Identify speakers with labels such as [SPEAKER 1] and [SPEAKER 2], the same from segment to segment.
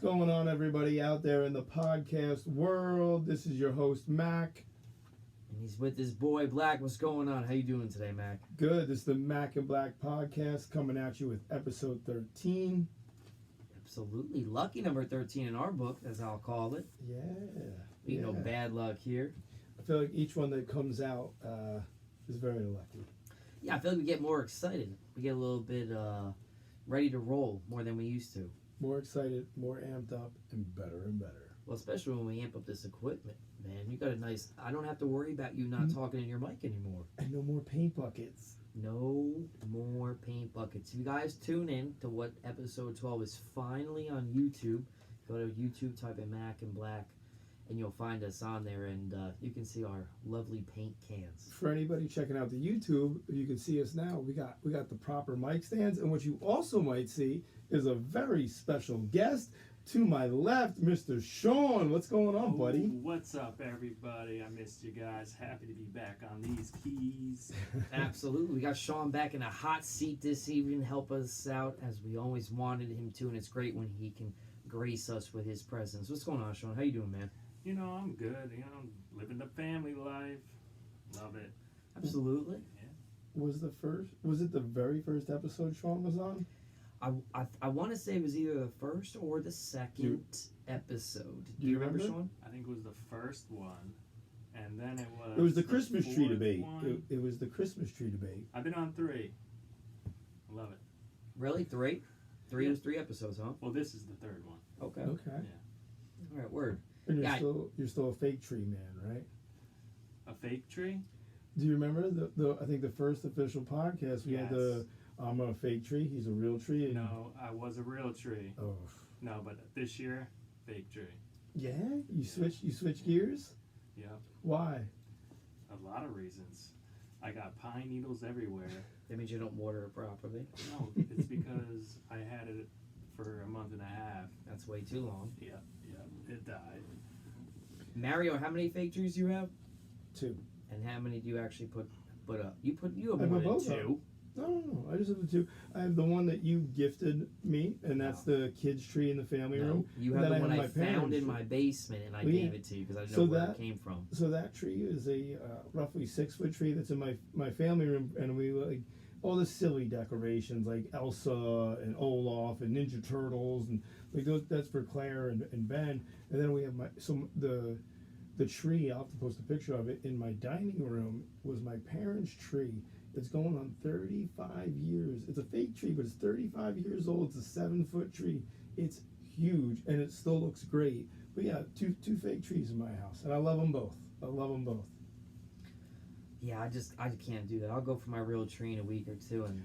[SPEAKER 1] going on, everybody out there in the podcast world? This is your host, Mac.
[SPEAKER 2] And he's with his boy, Black. What's going on? How you doing today, Mac?
[SPEAKER 1] Good. This is the Mac and Black podcast coming at you with episode 13.
[SPEAKER 2] Absolutely. Lucky number 13 in our book, as I'll call it.
[SPEAKER 1] Yeah.
[SPEAKER 2] No bad luck here.
[SPEAKER 1] I feel like each one that comes out is very lucky.
[SPEAKER 2] Yeah, I feel like we get more excited. We get a little bit ready to roll more than we used to.
[SPEAKER 1] More excited, more amped up, and better and better.
[SPEAKER 2] Well, especially when we amp up this equipment, man. You got a nice... I don't have to worry about you not talking in your mic anymore.
[SPEAKER 1] And no more paint buckets.
[SPEAKER 2] No more paint buckets. You guys tune in to what episode 12 is finally on YouTube. Go to YouTube, type in Mac and Black, and you'll find us on there, and you can see our lovely paint cans.
[SPEAKER 1] For anybody checking out the YouTube, if you can see us now, we got the proper mic stands, and what you also might see is a very special guest to my left, Mr. Sean. What's going on, buddy?
[SPEAKER 3] What's up, everybody? I missed you guys. Happy to be back on these keys.
[SPEAKER 2] Absolutely. We got Sean back in a hot seat this evening, help us out as we always wanted him to, and it's great when he can grace us with his presence. What's going on, Sean? How you doing, man?
[SPEAKER 3] You know, I'm good. You know, living the family life. Love it.
[SPEAKER 2] Absolutely.
[SPEAKER 3] Yeah.
[SPEAKER 1] Was it the very first episode Sean was on?
[SPEAKER 2] I want to say it was either the first or the second episode.
[SPEAKER 1] Do you remember,
[SPEAKER 2] Sean?
[SPEAKER 3] I think it was the first one, and then
[SPEAKER 1] It was the Christmas tree
[SPEAKER 3] fourth
[SPEAKER 1] debate.
[SPEAKER 3] one.
[SPEAKER 1] It was the Christmas tree debate.
[SPEAKER 3] I've been on 3. Love it.
[SPEAKER 2] Really? Three? Three
[SPEAKER 3] Yeah.
[SPEAKER 2] was 3 episodes, huh?
[SPEAKER 3] Well, this is the 3rd one.
[SPEAKER 2] Okay.
[SPEAKER 1] Okay.
[SPEAKER 3] Yeah.
[SPEAKER 2] All right, word.
[SPEAKER 1] And
[SPEAKER 2] Yeah,
[SPEAKER 1] you're still a fake tree man, right?
[SPEAKER 3] A fake tree?
[SPEAKER 1] Do you remember the I think the first official podcast we had
[SPEAKER 3] Yes.
[SPEAKER 1] I'm a fake tree, he's a real tree. And,
[SPEAKER 3] No, I was a real tree.
[SPEAKER 1] Oh.
[SPEAKER 3] No, but this year, fake tree.
[SPEAKER 1] Yeah? You switch gears?
[SPEAKER 3] Yep.
[SPEAKER 1] Why?
[SPEAKER 3] A lot of reasons. I got pine needles everywhere.
[SPEAKER 2] That means you don't water it properly.
[SPEAKER 3] No, it's because I had it for a month and a half.
[SPEAKER 2] That's way too long.
[SPEAKER 3] Yep, it died.
[SPEAKER 2] Mario, how many fake trees do you have?
[SPEAKER 1] 2.
[SPEAKER 2] And how many do you actually put up? You have
[SPEAKER 1] I
[SPEAKER 2] more
[SPEAKER 1] put
[SPEAKER 2] than
[SPEAKER 1] both
[SPEAKER 2] 2.
[SPEAKER 1] No. I just have the 2. I have the one that you gifted me, and that's the kids' tree in the family room.
[SPEAKER 2] You
[SPEAKER 1] And
[SPEAKER 2] have
[SPEAKER 1] then
[SPEAKER 2] the one
[SPEAKER 1] have
[SPEAKER 2] I
[SPEAKER 1] my
[SPEAKER 2] found
[SPEAKER 1] parents'
[SPEAKER 2] in
[SPEAKER 1] tree.
[SPEAKER 2] my basement, and I
[SPEAKER 1] Well, yeah.
[SPEAKER 2] gave it to you because I didn't
[SPEAKER 1] So
[SPEAKER 2] know where
[SPEAKER 1] that-
[SPEAKER 2] it came from.
[SPEAKER 1] So that tree is a roughly 6-foot tree that's in my family room, and we like all the silly decorations like Elsa and Olaf and Ninja Turtles, and like those. That's for Claire and Ben. And then we have the tree. I'll have to post a picture of it in my dining room. Was my parents' tree. It's going on 35 years. It's a fake tree, but it's 35 years old. It's a 7-foot tree. It's huge, and it still looks great. But yeah, two fake trees in my house, and I love them both.
[SPEAKER 2] Yeah, I can't do that. I'll go for my real tree in a week or two, and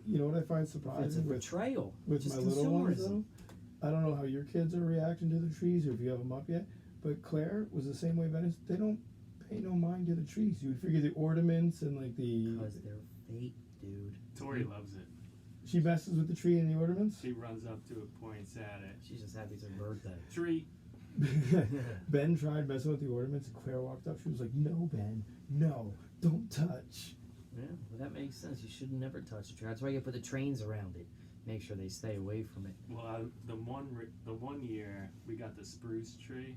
[SPEAKER 1] You know what I find
[SPEAKER 2] it's a
[SPEAKER 1] surprising
[SPEAKER 2] betrayal.
[SPEAKER 1] with
[SPEAKER 2] Just
[SPEAKER 1] my little ones
[SPEAKER 2] consumerism.
[SPEAKER 1] though? I don't know how your kids are reacting to the trees or if you have them up yet, but Claire was the same way. Venice, they don't pay no mind to the trees. You would figure the ornaments and like
[SPEAKER 2] Because they're fake, dude.
[SPEAKER 3] Tori loves it.
[SPEAKER 1] she messes with the tree and the ornaments.
[SPEAKER 3] She runs up to it, points at it.
[SPEAKER 2] She's just happy it's her birthday.
[SPEAKER 3] Treat.
[SPEAKER 1] Ben tried messing with the ornaments, and Claire walked up. She was like, "No, Ben, no, don't touch."
[SPEAKER 2] Yeah, well, that makes sense. You should never touch a tree. That's why you put the trains around it. Make sure they stay away from it.
[SPEAKER 3] Well, the one year we got the spruce tree,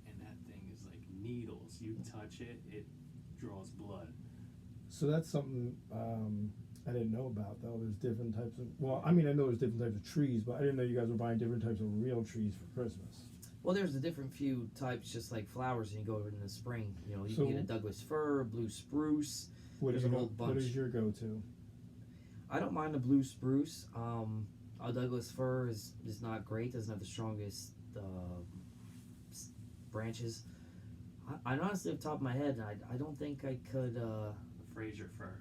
[SPEAKER 3] and that thing is like needles. You touch it, it draws blood.
[SPEAKER 1] So that's something I didn't know about though. There's different types of. Well, I mean, I know there's different types of trees, but I didn't know you guys were buying different types of real trees for Christmas.
[SPEAKER 2] Well, there's a different few types, just like flowers, and you go in the spring. You know, you
[SPEAKER 1] So-
[SPEAKER 2] can get a Douglas fir, a blue spruce.
[SPEAKER 1] What
[SPEAKER 2] There's
[SPEAKER 1] is
[SPEAKER 2] a whole bunch.
[SPEAKER 1] What is your go-to?
[SPEAKER 2] I don't mind the blue spruce. A Douglas fir is not great. Doesn't have the strongest branches. I honestly, off the top of my head, I don't think I could.
[SPEAKER 3] Fraser fir.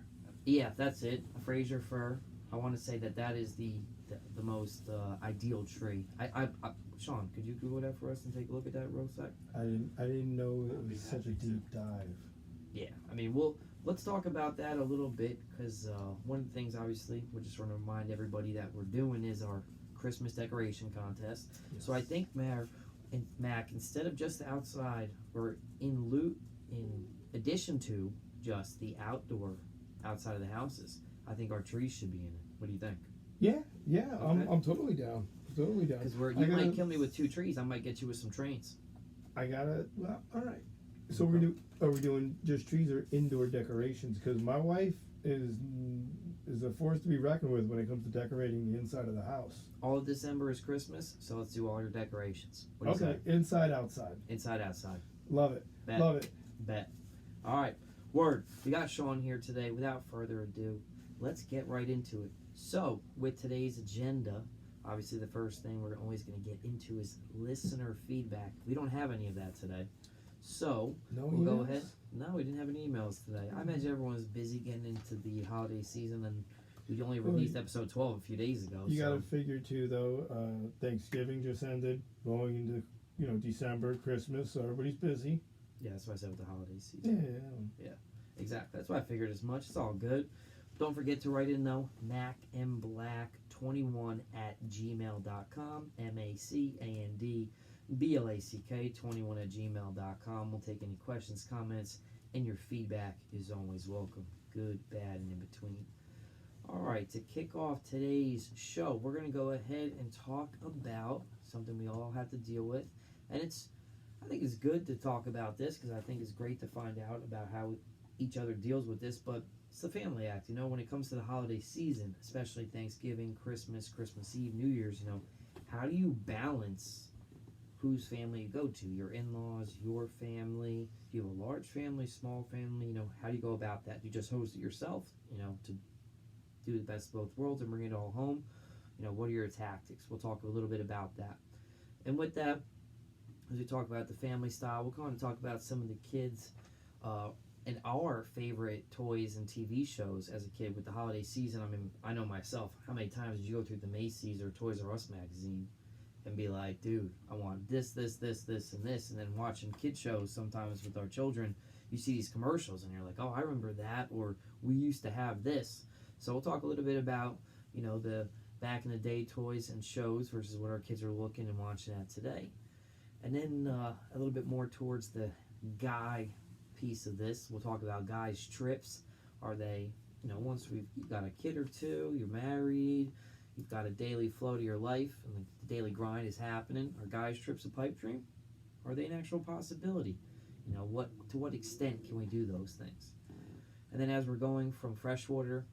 [SPEAKER 2] Yeah, that's it. A Fraser fir. I want to say that is the most ideal tree. Sean, could you Google that for us and take a look at that real sec?
[SPEAKER 1] I didn't know it
[SPEAKER 3] I'd be
[SPEAKER 1] was such a
[SPEAKER 3] happy to.
[SPEAKER 1] deep dive.
[SPEAKER 2] Yeah, I mean, let's talk about that a little bit, because one of the things, obviously, we're just trying to remind everybody that we're doing is our Christmas decoration contest.
[SPEAKER 1] Yes.
[SPEAKER 2] So I think, Mac, instead of just the outside, or in addition to just the outside of the houses, I think our trees should be in it. What do you think?
[SPEAKER 1] Yeah,
[SPEAKER 2] Okay.
[SPEAKER 1] I'm totally down. absolutely down.
[SPEAKER 2] Because
[SPEAKER 1] I
[SPEAKER 2] you
[SPEAKER 1] gotta-
[SPEAKER 2] might kill me with 2 trees. I might get you with some trains.
[SPEAKER 1] I gotta. Well, all right. So are we doing just trees or indoor decorations? Because my wife is a force to be reckoned with when it comes to decorating the inside of the house.
[SPEAKER 2] All of December is Christmas, so let's do all your decorations. What do you
[SPEAKER 1] Okay,
[SPEAKER 2] say?
[SPEAKER 1] inside, outside.
[SPEAKER 2] Inside, outside.
[SPEAKER 1] Love it.
[SPEAKER 2] Bet.
[SPEAKER 1] Love it.
[SPEAKER 2] Bet. All right. Word. We got Sean here today. Without further ado, let's get right into it. So, with today's agenda, obviously the first thing we're always going to get into is listener feedback. We don't have any of that today. So,
[SPEAKER 1] No
[SPEAKER 2] we'll go
[SPEAKER 1] emails?
[SPEAKER 2] ahead. No, we didn't have any emails today. I imagine everyone was busy getting into the holiday season, and we only
[SPEAKER 1] Well,
[SPEAKER 2] released episode 12 a few days ago.
[SPEAKER 1] You
[SPEAKER 2] so.
[SPEAKER 1] gotta figure too, though. Thanksgiving just ended, going into December, Christmas, so everybody's busy.
[SPEAKER 2] Yeah, that's what I said with the holiday season.
[SPEAKER 1] Yeah.
[SPEAKER 2] Exactly. That's why I figured as much. It's all good. Don't forget to write in though, macandblack21 at gmail.com. MACANDBLACK21 at gmail.com. We'll take any questions, comments, and your feedback is always welcome. Good, bad, and in between. Alright, to kick off today's show, we're going to go ahead and talk about something we all have to deal with. And I think it's good to talk about this because I think it's great to find out about how each other deals with this, but it's the family act, when it comes to the holiday season, especially Thanksgiving, Christmas Eve, New Year's, how do you balance whose family you go to? Your in-laws, your family? Do you have a large family, small family? How do you go about that? Do you just host it yourself, to do the best of both worlds and bring it all home? What are your tactics? We'll talk a little bit about that. And with that, as we talk about the family style, we'll kind of talk about some of the kids and our favorite toys and TV shows as a kid with the holiday season. I mean, I know myself, how many times did you go through the Macy's or Toys R Us magazine and be like, dude, I want this, and this, and then watching kid shows sometimes with our children, you see these commercials and you're like, oh, I remember that, or we used to have this. So we'll talk a little bit about, the back in the day toys and shows versus what our kids are looking and watching at today. And then a little bit more towards the guy piece of this. We'll talk about guys' trips. Are they, once you've got a kid or two, you're married, you've got a daily flow to your life, and the daily grind is happening. Are guys' trips a pipe dream? Are they an actual possibility? To what extent can we do those things? And then as we're going from freshwater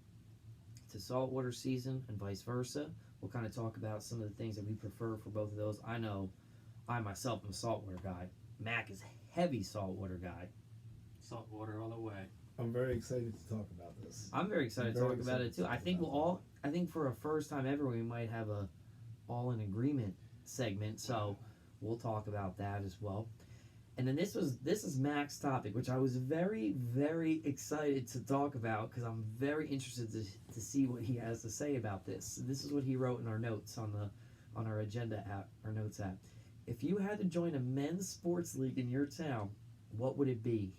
[SPEAKER 2] to saltwater season and vice versa, we'll kind of talk about some of the things that we prefer for both of those. I know I myself am a saltwater guy. Mac is a heavy saltwater guy.
[SPEAKER 3] Salt water all the way.
[SPEAKER 1] I'm very excited to talk about this.
[SPEAKER 2] I'm very excited to talk about it too. I think I think for a first time ever, we might have a all in agreement segment. So we'll talk about that as well. And then this is Mac's topic, which I was very, very excited to talk about because I'm very interested to see what he has to say about this. This is what he wrote in our notes on our agenda app, our notes app. If you had to join a men's sports league in your town, what would it be?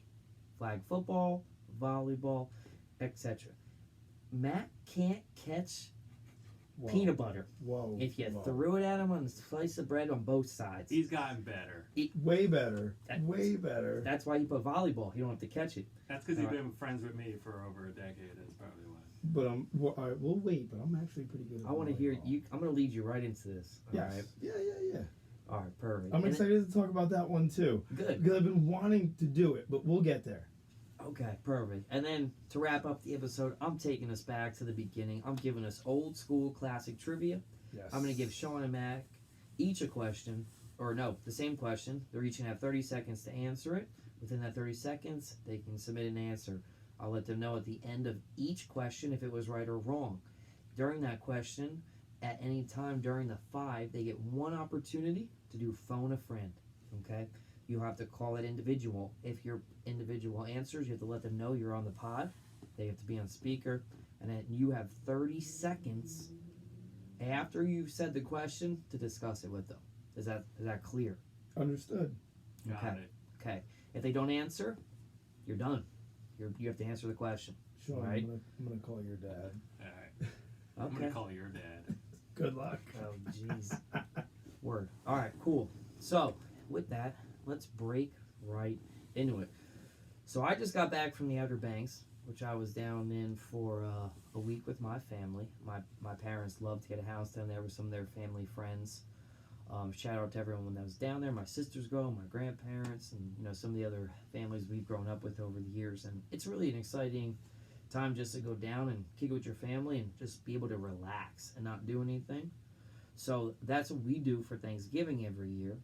[SPEAKER 2] Flag football, volleyball, etc. Matt can't catch peanut butter.
[SPEAKER 1] Whoa.
[SPEAKER 2] If you threw it at him on a slice of bread on both sides.
[SPEAKER 3] He's gotten better.
[SPEAKER 1] Way better. Way better.
[SPEAKER 2] That's why you put volleyball. You don't have to catch it.
[SPEAKER 3] That's because he's been friends with me for over a decade. That's probably why.
[SPEAKER 1] But all right, we'll wait. But I'm actually pretty good at
[SPEAKER 2] I want to hear
[SPEAKER 1] volleyball.
[SPEAKER 2] you. I'm going to lead you right into this. All
[SPEAKER 1] Yes.
[SPEAKER 2] right.
[SPEAKER 1] Yeah.
[SPEAKER 2] All right. Perfect.
[SPEAKER 1] I'm excited to talk about that one too.
[SPEAKER 2] Good.
[SPEAKER 1] Because I've been wanting to do it, but we'll get there.
[SPEAKER 2] Okay, perfect. And then to wrap up the episode, I'm taking us back to the beginning. I'm giving us old school classic trivia.
[SPEAKER 1] Yes.
[SPEAKER 2] I'm going to give Sean and Mac each a question, or no, the same question. They're each going to have 30 seconds to answer it. Within that 30 seconds, they can submit an answer. I'll let them know at the end of each question if it was right or wrong. During that question, at any time during the 5, they get one opportunity to do phone a friend. Okay? You have to call it individual. If your individual answers, you have to let them know you're on the pod. They have to be on speaker. And then you have 30 seconds after you've said the question to discuss it with them. Is that clear?
[SPEAKER 1] Understood.
[SPEAKER 3] Got it.
[SPEAKER 2] Okay. If they don't answer, you're done. You have to answer the question.
[SPEAKER 1] Sean,
[SPEAKER 2] Right.
[SPEAKER 1] I'm gonna call your dad.
[SPEAKER 3] All right. I'm
[SPEAKER 2] Okay.
[SPEAKER 3] gonna call your dad.
[SPEAKER 1] Good luck.
[SPEAKER 2] Oh, jeez. Word. All right, cool. So, with that, let's break right into it. So, I just got back from the Outer Banks, which I was down in for a week with my family. My parents love to get a house down there with some of their family friends. Shout out to everyone that was down there. My sisters go, my grandparents, and some of the other families we've grown up with over the years. And it's really an exciting time just to go down and kick it with your family and just be able to relax and not do anything. So that's what we do for Thanksgiving every year,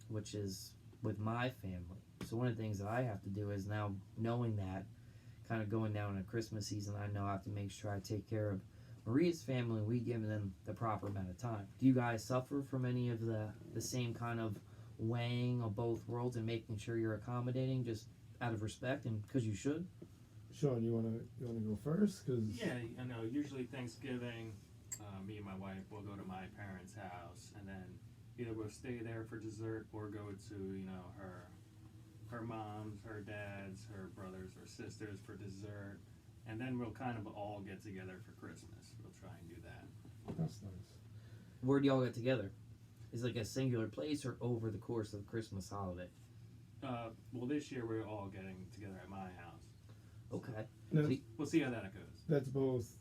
[SPEAKER 2] which is with my family. So one of the things that I have to do is now knowing that, kind of going down in Christmas season, I know I have to make sure I take care of Maria's family and we give them the proper amount of time. Do you guys suffer from any of the same kind of weighing of both worlds and making sure you're accommodating just out of respect and because you should?
[SPEAKER 1] Sean, you wanna go first? Cause
[SPEAKER 3] Yeah, I know. Usually Thanksgiving, me and my wife will go to my parents' house, and then either we'll stay there for dessert or go to her mom's, her dad's, her brothers or sisters for dessert, and then we'll kind of all get together for Christmas. We'll try and do that.
[SPEAKER 1] that's nice.
[SPEAKER 2] Where do y'all get together? Is it like a singular place or over the course of the Christmas holiday?
[SPEAKER 3] Well, this year we're all getting together at my house.
[SPEAKER 2] Okay.
[SPEAKER 1] Now,
[SPEAKER 3] We'll see how that goes.
[SPEAKER 1] that's both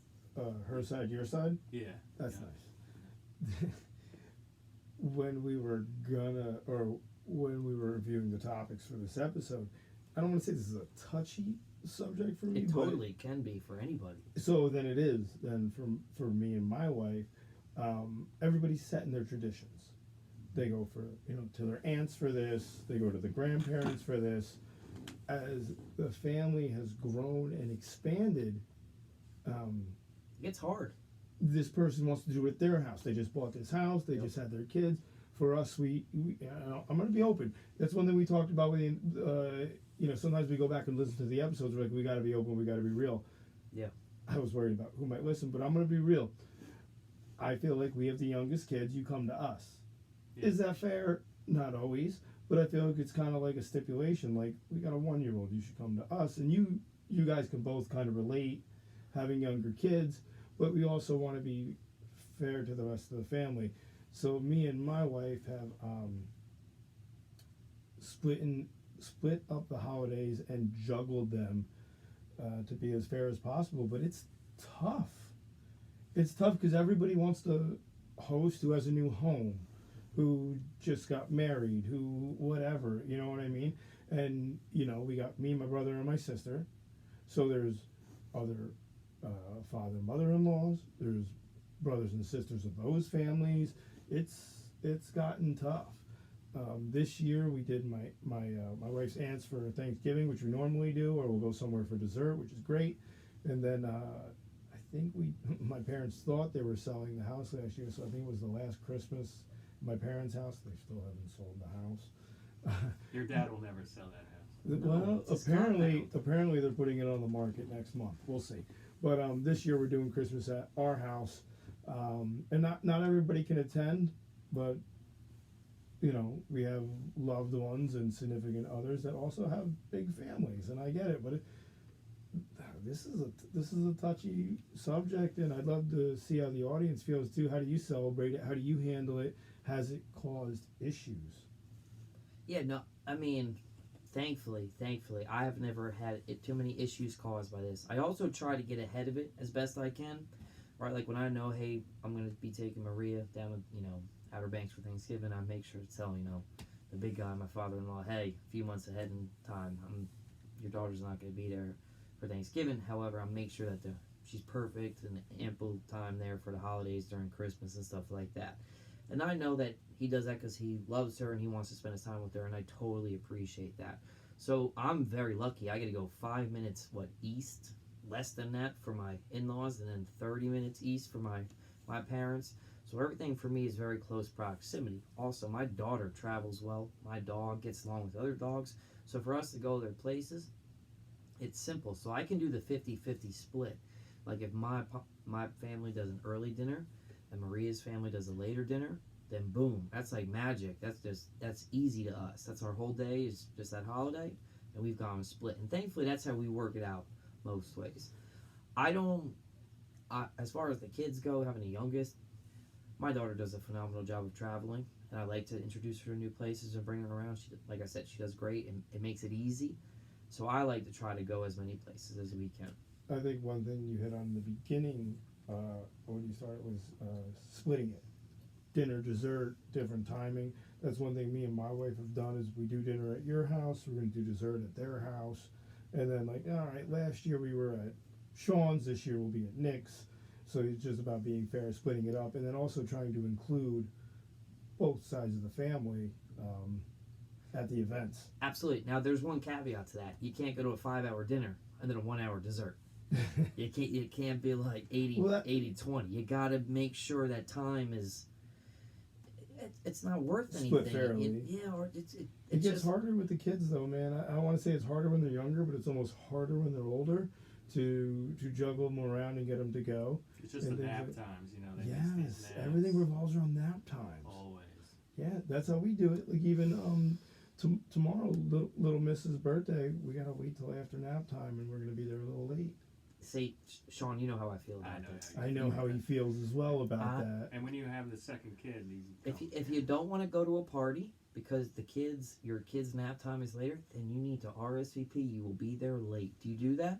[SPEAKER 1] her side, your side.
[SPEAKER 3] Yeah.
[SPEAKER 1] That's
[SPEAKER 3] yeah.
[SPEAKER 1] nice. When we were reviewing the topics for this episode, I don't want to say this is a touchy subject for me.
[SPEAKER 2] It totally can be for anybody.
[SPEAKER 1] So then it is. Then for me and my wife, everybody's set in their traditions. They go for to their aunts for this. They go to the grandparents for this. As the family has grown and expanded,
[SPEAKER 2] It's hard.
[SPEAKER 1] this person wants to do it at their house. They just bought this house. They just had their kids. For us, we I'm going to be open. That's one thing we talked about. Sometimes we go back and listen to the episodes. We're like, we got to be open. We got to be real.
[SPEAKER 2] Yeah.
[SPEAKER 1] I was worried about who might listen, but I'm going to be real. I feel like we have the youngest kids. You come to us.
[SPEAKER 3] Yeah.
[SPEAKER 1] Is that fair? Not always, but I feel like it's kind of like a stipulation. Like, we got a 1-year-old. You should come to us, and you guys can both kind of relate, having younger kids. But we also want to be fair to the rest of the family. So me and my wife have split up the holidays and juggled them to be as fair as possible. But it's tough. It's tough because everybody wants to host who has a new home, who just got married, who whatever, you know what I mean? And, we got me, my brother, and my sister. So there's other father and mother-in-laws. There's brothers and sisters of those families. It's gotten tough. This year we did my wife's aunts for Thanksgiving, which we normally do, or we'll go somewhere for dessert, which is great. And then I think my parents thought they were selling the house last year, so I think it was the last Christmas at my parents' house. They still haven't sold the house.
[SPEAKER 3] Your dad will never sell that house.
[SPEAKER 1] Well, apparently they're putting it on the market next month. We'll see. But this year we're doing Christmas at our house, and not everybody can attend, but we have loved ones and significant others that also have big families, and I get it. But this is a touchy subject, and I'd love to see how the audience feels too. How do you celebrate it? How do you handle it? Has it caused issues?
[SPEAKER 2] Yeah, no, I mean, thankfully, I have never had too many issues caused by this. I also try to get ahead of it as best I can, right? Like when I know, hey, I'm going to be taking Maria down to, Outer Banks for Thanksgiving, I make sure to tell, the big guy, my father-in-law, hey, a few months ahead in time, your daughter's not going to be there for Thanksgiving. However, I make sure that she's perfect and ample time there for the holidays during Christmas and stuff like that. And I know that he does that because he loves her and he wants to spend his time with her, and I totally appreciate that. So I'm very lucky. I get to go 5 minutes, east, less than that for my in-laws, and then 30 minutes east for my parents. So everything for me is very close proximity. Also, my daughter travels well. My dog gets along with other dogs. So for us to go their places, it's simple. So I can do the 50-50 split. Like if my family does an early dinner and Maria's family does a later dinner, then boom, that's like magic. That's easy to us. That's our whole day is just that holiday, and we've gone and split. And thankfully, that's how we work it out most ways. As far as the kids go, having a youngest, my daughter does a phenomenal job of traveling, and I like to introduce her to new places and bring her around. Like I said, she does great, and it makes it easy. So I like to try to go as many places as we can.
[SPEAKER 1] I think one thing you hit on in the beginning, when you started, was splitting it. Dinner, dessert, different timing. That's one thing me and my wife have done is we do dinner at your house, we're going to do dessert at their house. And then, like, all right, last year we were at Sean's, this year we'll be at Nick's. So it's just about being fair, splitting it up, and then also trying to include both sides of the family at the events.
[SPEAKER 2] Absolutely. Now, there's one caveat to that. You can't go to a 5-hour dinner and then a 1-hour dessert. You can't be like 80-20. You got to make sure that time is. It's not worth anything.
[SPEAKER 1] Split fairly.
[SPEAKER 2] Or
[SPEAKER 1] it gets harder with the kids, though, man. I don't want to say it's harder when they're younger, but it's almost harder when they're older to juggle them around and get them to go.
[SPEAKER 3] It's just the nap times, you know. They
[SPEAKER 1] yes, everything revolves around nap times.
[SPEAKER 3] Always.
[SPEAKER 1] Yeah, that's how we do it. Like even tomorrow, little Miss's birthday, we gotta wait till after nap time, and we're gonna be there a little late.
[SPEAKER 2] See, Sean, you know how I feel about this.
[SPEAKER 1] I know how he feels as well about that.
[SPEAKER 3] And when you have the second kid,
[SPEAKER 2] if you don't want to go to a party because your kid's nap time is later, then you need to RSVP. You will be there late. Do you do that?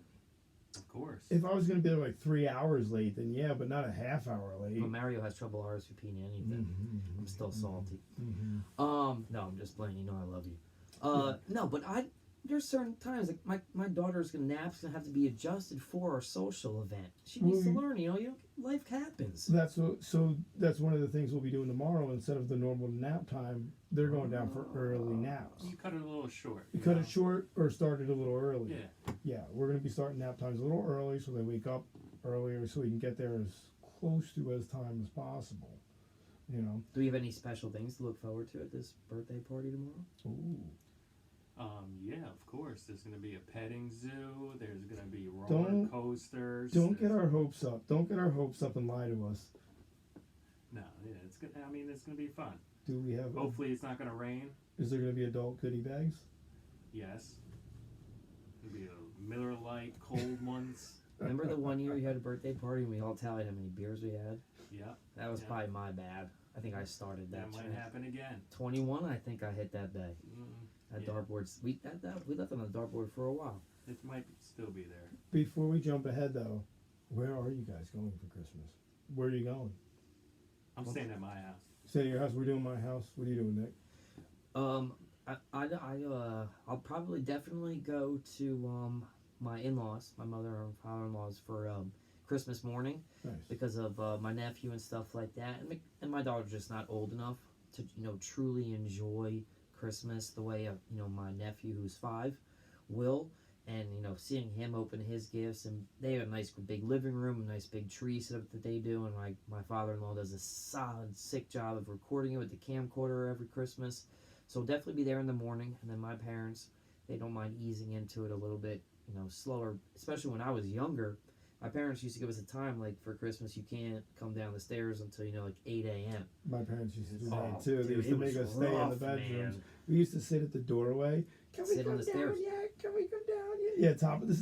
[SPEAKER 3] Of course.
[SPEAKER 1] If I was going to be there like 3 hours late, then yeah, but not a half hour late.
[SPEAKER 2] Well, Mario has trouble RSVPing anything.
[SPEAKER 1] Mm-hmm.
[SPEAKER 2] I'm still salty.
[SPEAKER 1] Mm-hmm.
[SPEAKER 2] No, I'm just playing. You know I love you. No, but there's certain times like my daughter's nap's gonna have to be adjusted for our social event. She needs to learn. You know, life happens.
[SPEAKER 1] That's one of the things we'll be doing tomorrow. Instead of the normal nap time, they're going down for early naps.
[SPEAKER 3] You cut it a little short.
[SPEAKER 1] You cut it short or start it a little early.
[SPEAKER 3] Yeah.
[SPEAKER 1] Yeah, we're gonna be starting nap times a little early so they wake up earlier so we can get there as close to as time as possible. You know.
[SPEAKER 2] Do we have any special things to look forward to at this birthday party tomorrow?
[SPEAKER 1] Ooh.
[SPEAKER 3] Yeah, of course. There's going to be a petting zoo. There's going to be roller coasters.
[SPEAKER 1] Don't get our hopes up. Don't get our hopes up and lie to us.
[SPEAKER 3] No, yeah, it's good. I mean, it's going to be fun.
[SPEAKER 1] Do we have?
[SPEAKER 3] Hopefully, it's not going to rain.
[SPEAKER 1] Is there going to be adult goodie bags?
[SPEAKER 3] Yes. There'll be a Miller Lite cold ones.
[SPEAKER 2] Remember the one year you had a birthday party and we all tallied how many beers we had?
[SPEAKER 3] Yeah.
[SPEAKER 2] That was probably my bad. I think I started that.
[SPEAKER 3] That might happen again.
[SPEAKER 2] 21, I think I hit that day. That dartboard, we left on the dartboard for a while.
[SPEAKER 3] It might still be there.
[SPEAKER 1] Before we jump ahead, though, where are you guys going for Christmas? Where are you going?
[SPEAKER 3] I'm staying at my house.
[SPEAKER 1] Staying at your house. We're doing my house. What are you doing, Nick?
[SPEAKER 2] I'll probably definitely go to my in-laws, my mother and father-in-laws for Christmas morning.
[SPEAKER 1] Nice.
[SPEAKER 2] Because of my nephew and stuff like that, and my daughter's just not old enough to truly enjoy Christmas the way my nephew who's 5 will, and seeing him open his gifts, and they have a nice big living room, a nice big tree set up that they do, and my father-in-law does a solid sick job of recording it with the camcorder every Christmas. So we'll definitely be there in the morning, and then my parents, they don't mind easing into it a little bit slower, especially when I was younger. My parents used to give us a time, like, for Christmas, you can't come down the stairs until, like, 8 a.m.
[SPEAKER 1] My parents used to do that, too. They used to make us stay in the bedrooms.
[SPEAKER 2] Man.
[SPEAKER 1] We used to sit at the doorway. Can we
[SPEAKER 2] Sit
[SPEAKER 1] come
[SPEAKER 2] on the
[SPEAKER 1] down
[SPEAKER 2] stairs.
[SPEAKER 1] yet? Can we come down yet? Yeah, top of the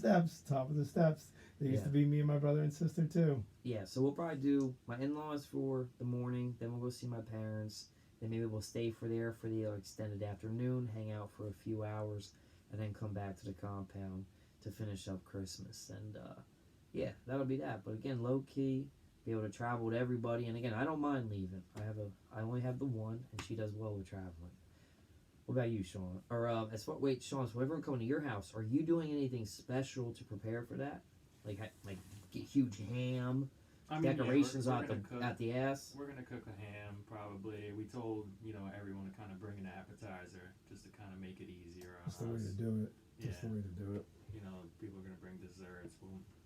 [SPEAKER 1] steps. They used to be me and my brother and sister, too.
[SPEAKER 2] Yeah, so we'll probably do my in-laws for the morning, then we'll go see my parents, then maybe we'll stay for the extended afternoon, hang out for a few hours, and then come back to the compound to finish up Christmas. And, yeah, that'll be that. But again, low key, be able to travel with everybody. And again, I don't mind leaving. I only have the one, and she does well with traveling. What about you, Sean? Or Sean, so everyone coming to your house, are you doing anything special to prepare for that? Like get huge ham, decorations
[SPEAKER 3] yeah,
[SPEAKER 2] at the ass.
[SPEAKER 3] We're gonna cook a ham probably. We told everyone to kind of bring an appetizer just to kind of make it easier on
[SPEAKER 1] That's the
[SPEAKER 3] us.
[SPEAKER 1] way to do it.
[SPEAKER 3] Yeah.
[SPEAKER 1] That's the way to do it.
[SPEAKER 3] People are gonna bring desserts.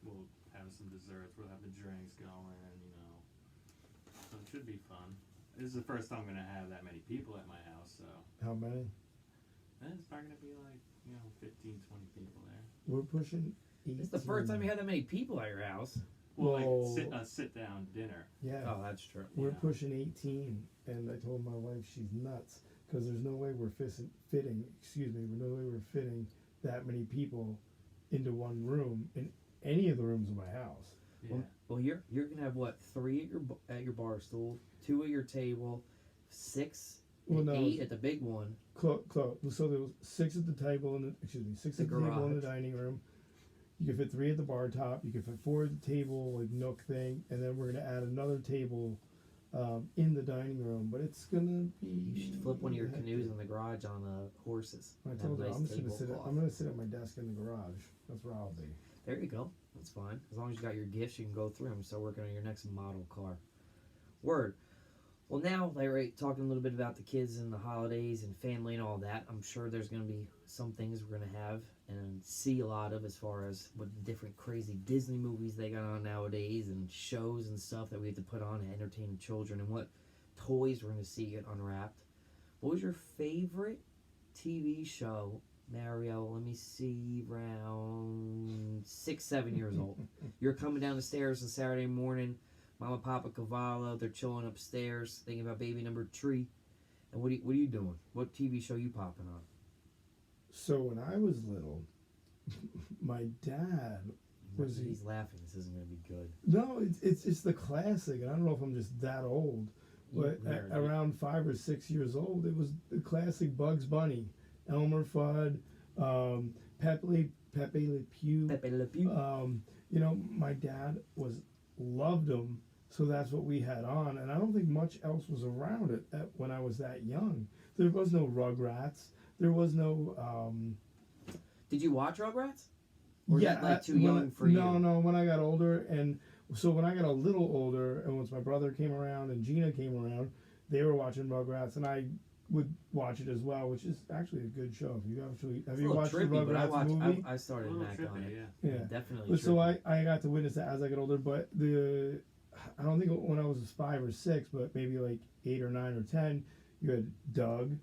[SPEAKER 3] We'll have some desserts. We'll have the drinks going. So it should be fun. This is the first time I'm gonna have that many people at my house. So
[SPEAKER 1] How many?
[SPEAKER 3] it's probably gonna be like 15, 20 people there.
[SPEAKER 1] We're pushing 18.
[SPEAKER 2] It's the first time you had that many people at your house.
[SPEAKER 3] Well,
[SPEAKER 1] Well,
[SPEAKER 3] like sit down dinner.
[SPEAKER 1] Yeah.
[SPEAKER 2] Oh, that's true.
[SPEAKER 1] We're
[SPEAKER 3] Yeah.
[SPEAKER 1] pushing 18, and I told my wife she's nuts because there's no way we're fitting that many people into one room in any of the rooms of my house.
[SPEAKER 3] Yeah.
[SPEAKER 2] Well, you're gonna have what, 3 at your bar stool, 2 at your table, 6,
[SPEAKER 1] Well, no,
[SPEAKER 2] 8 at the big one.
[SPEAKER 1] So there was 6 at the table, 6
[SPEAKER 2] The
[SPEAKER 1] at the table in the
[SPEAKER 2] garage.
[SPEAKER 1] dining room. You can fit 3 at the bar top. You can fit 4 at the table, like nook thing, and then we're gonna add another table in the dining room. But it's gonna be.
[SPEAKER 2] You should flip one of your canoes in the garage on horses.
[SPEAKER 1] I
[SPEAKER 2] and
[SPEAKER 1] told
[SPEAKER 2] have
[SPEAKER 1] you
[SPEAKER 2] a
[SPEAKER 1] I'm just gonna
[SPEAKER 2] tablecloth.
[SPEAKER 1] I'm gonna sit at my desk in the garage. That's where I'll be.
[SPEAKER 2] There you go. That's fine. As long as you got your gifts, you can go through them. Start working on your next model car. Word. Well, now, Larry, talking a little bit about the kids and the holidays and family and all that, I'm sure there's going to be some things we're going to have and see a lot of as far as what different crazy Disney movies they got on nowadays and shows and stuff that we have to put on to entertain children and what toys we're going to see get unwrapped. What was your favorite TV show, Mario? Let me see, around 6, 7 years old. You're coming down the stairs on Saturday morning. Mama, Papa, Cavallo, they're chilling upstairs, thinking about baby number 3. And what are you doing? What TV show you popping on?
[SPEAKER 1] So when I was little, my dad was.
[SPEAKER 2] He's laughing. This isn't going to be good.
[SPEAKER 1] No, it's the classic. And I don't know if I'm just that old, but around 5 or 6 years old, it was the classic Bugs Bunny, Elmer Fudd, Pepe Le Pew.
[SPEAKER 2] Pepe Le Pew.
[SPEAKER 1] You know, my dad loved them, so that's what we had on. And I don't think much else was around it when I was that young. There was no Rugrats. There was no.
[SPEAKER 2] Did you watch Rugrats? Or
[SPEAKER 1] Yeah,
[SPEAKER 2] is that like too young for you?
[SPEAKER 1] No. When I got older, and so when I got a little older, and once my brother came around and Gina came around, they were watching Rugrats, and I would watch it as well, which is actually a good show. If you actually have you watched the Rugrats movie?
[SPEAKER 2] I started back on it.
[SPEAKER 3] Yeah.
[SPEAKER 2] Definitely.
[SPEAKER 1] But so I got to witness that as I got older. But I don't think when I was 5 or 6, but maybe like 8 or 9 or 10, you had Doug.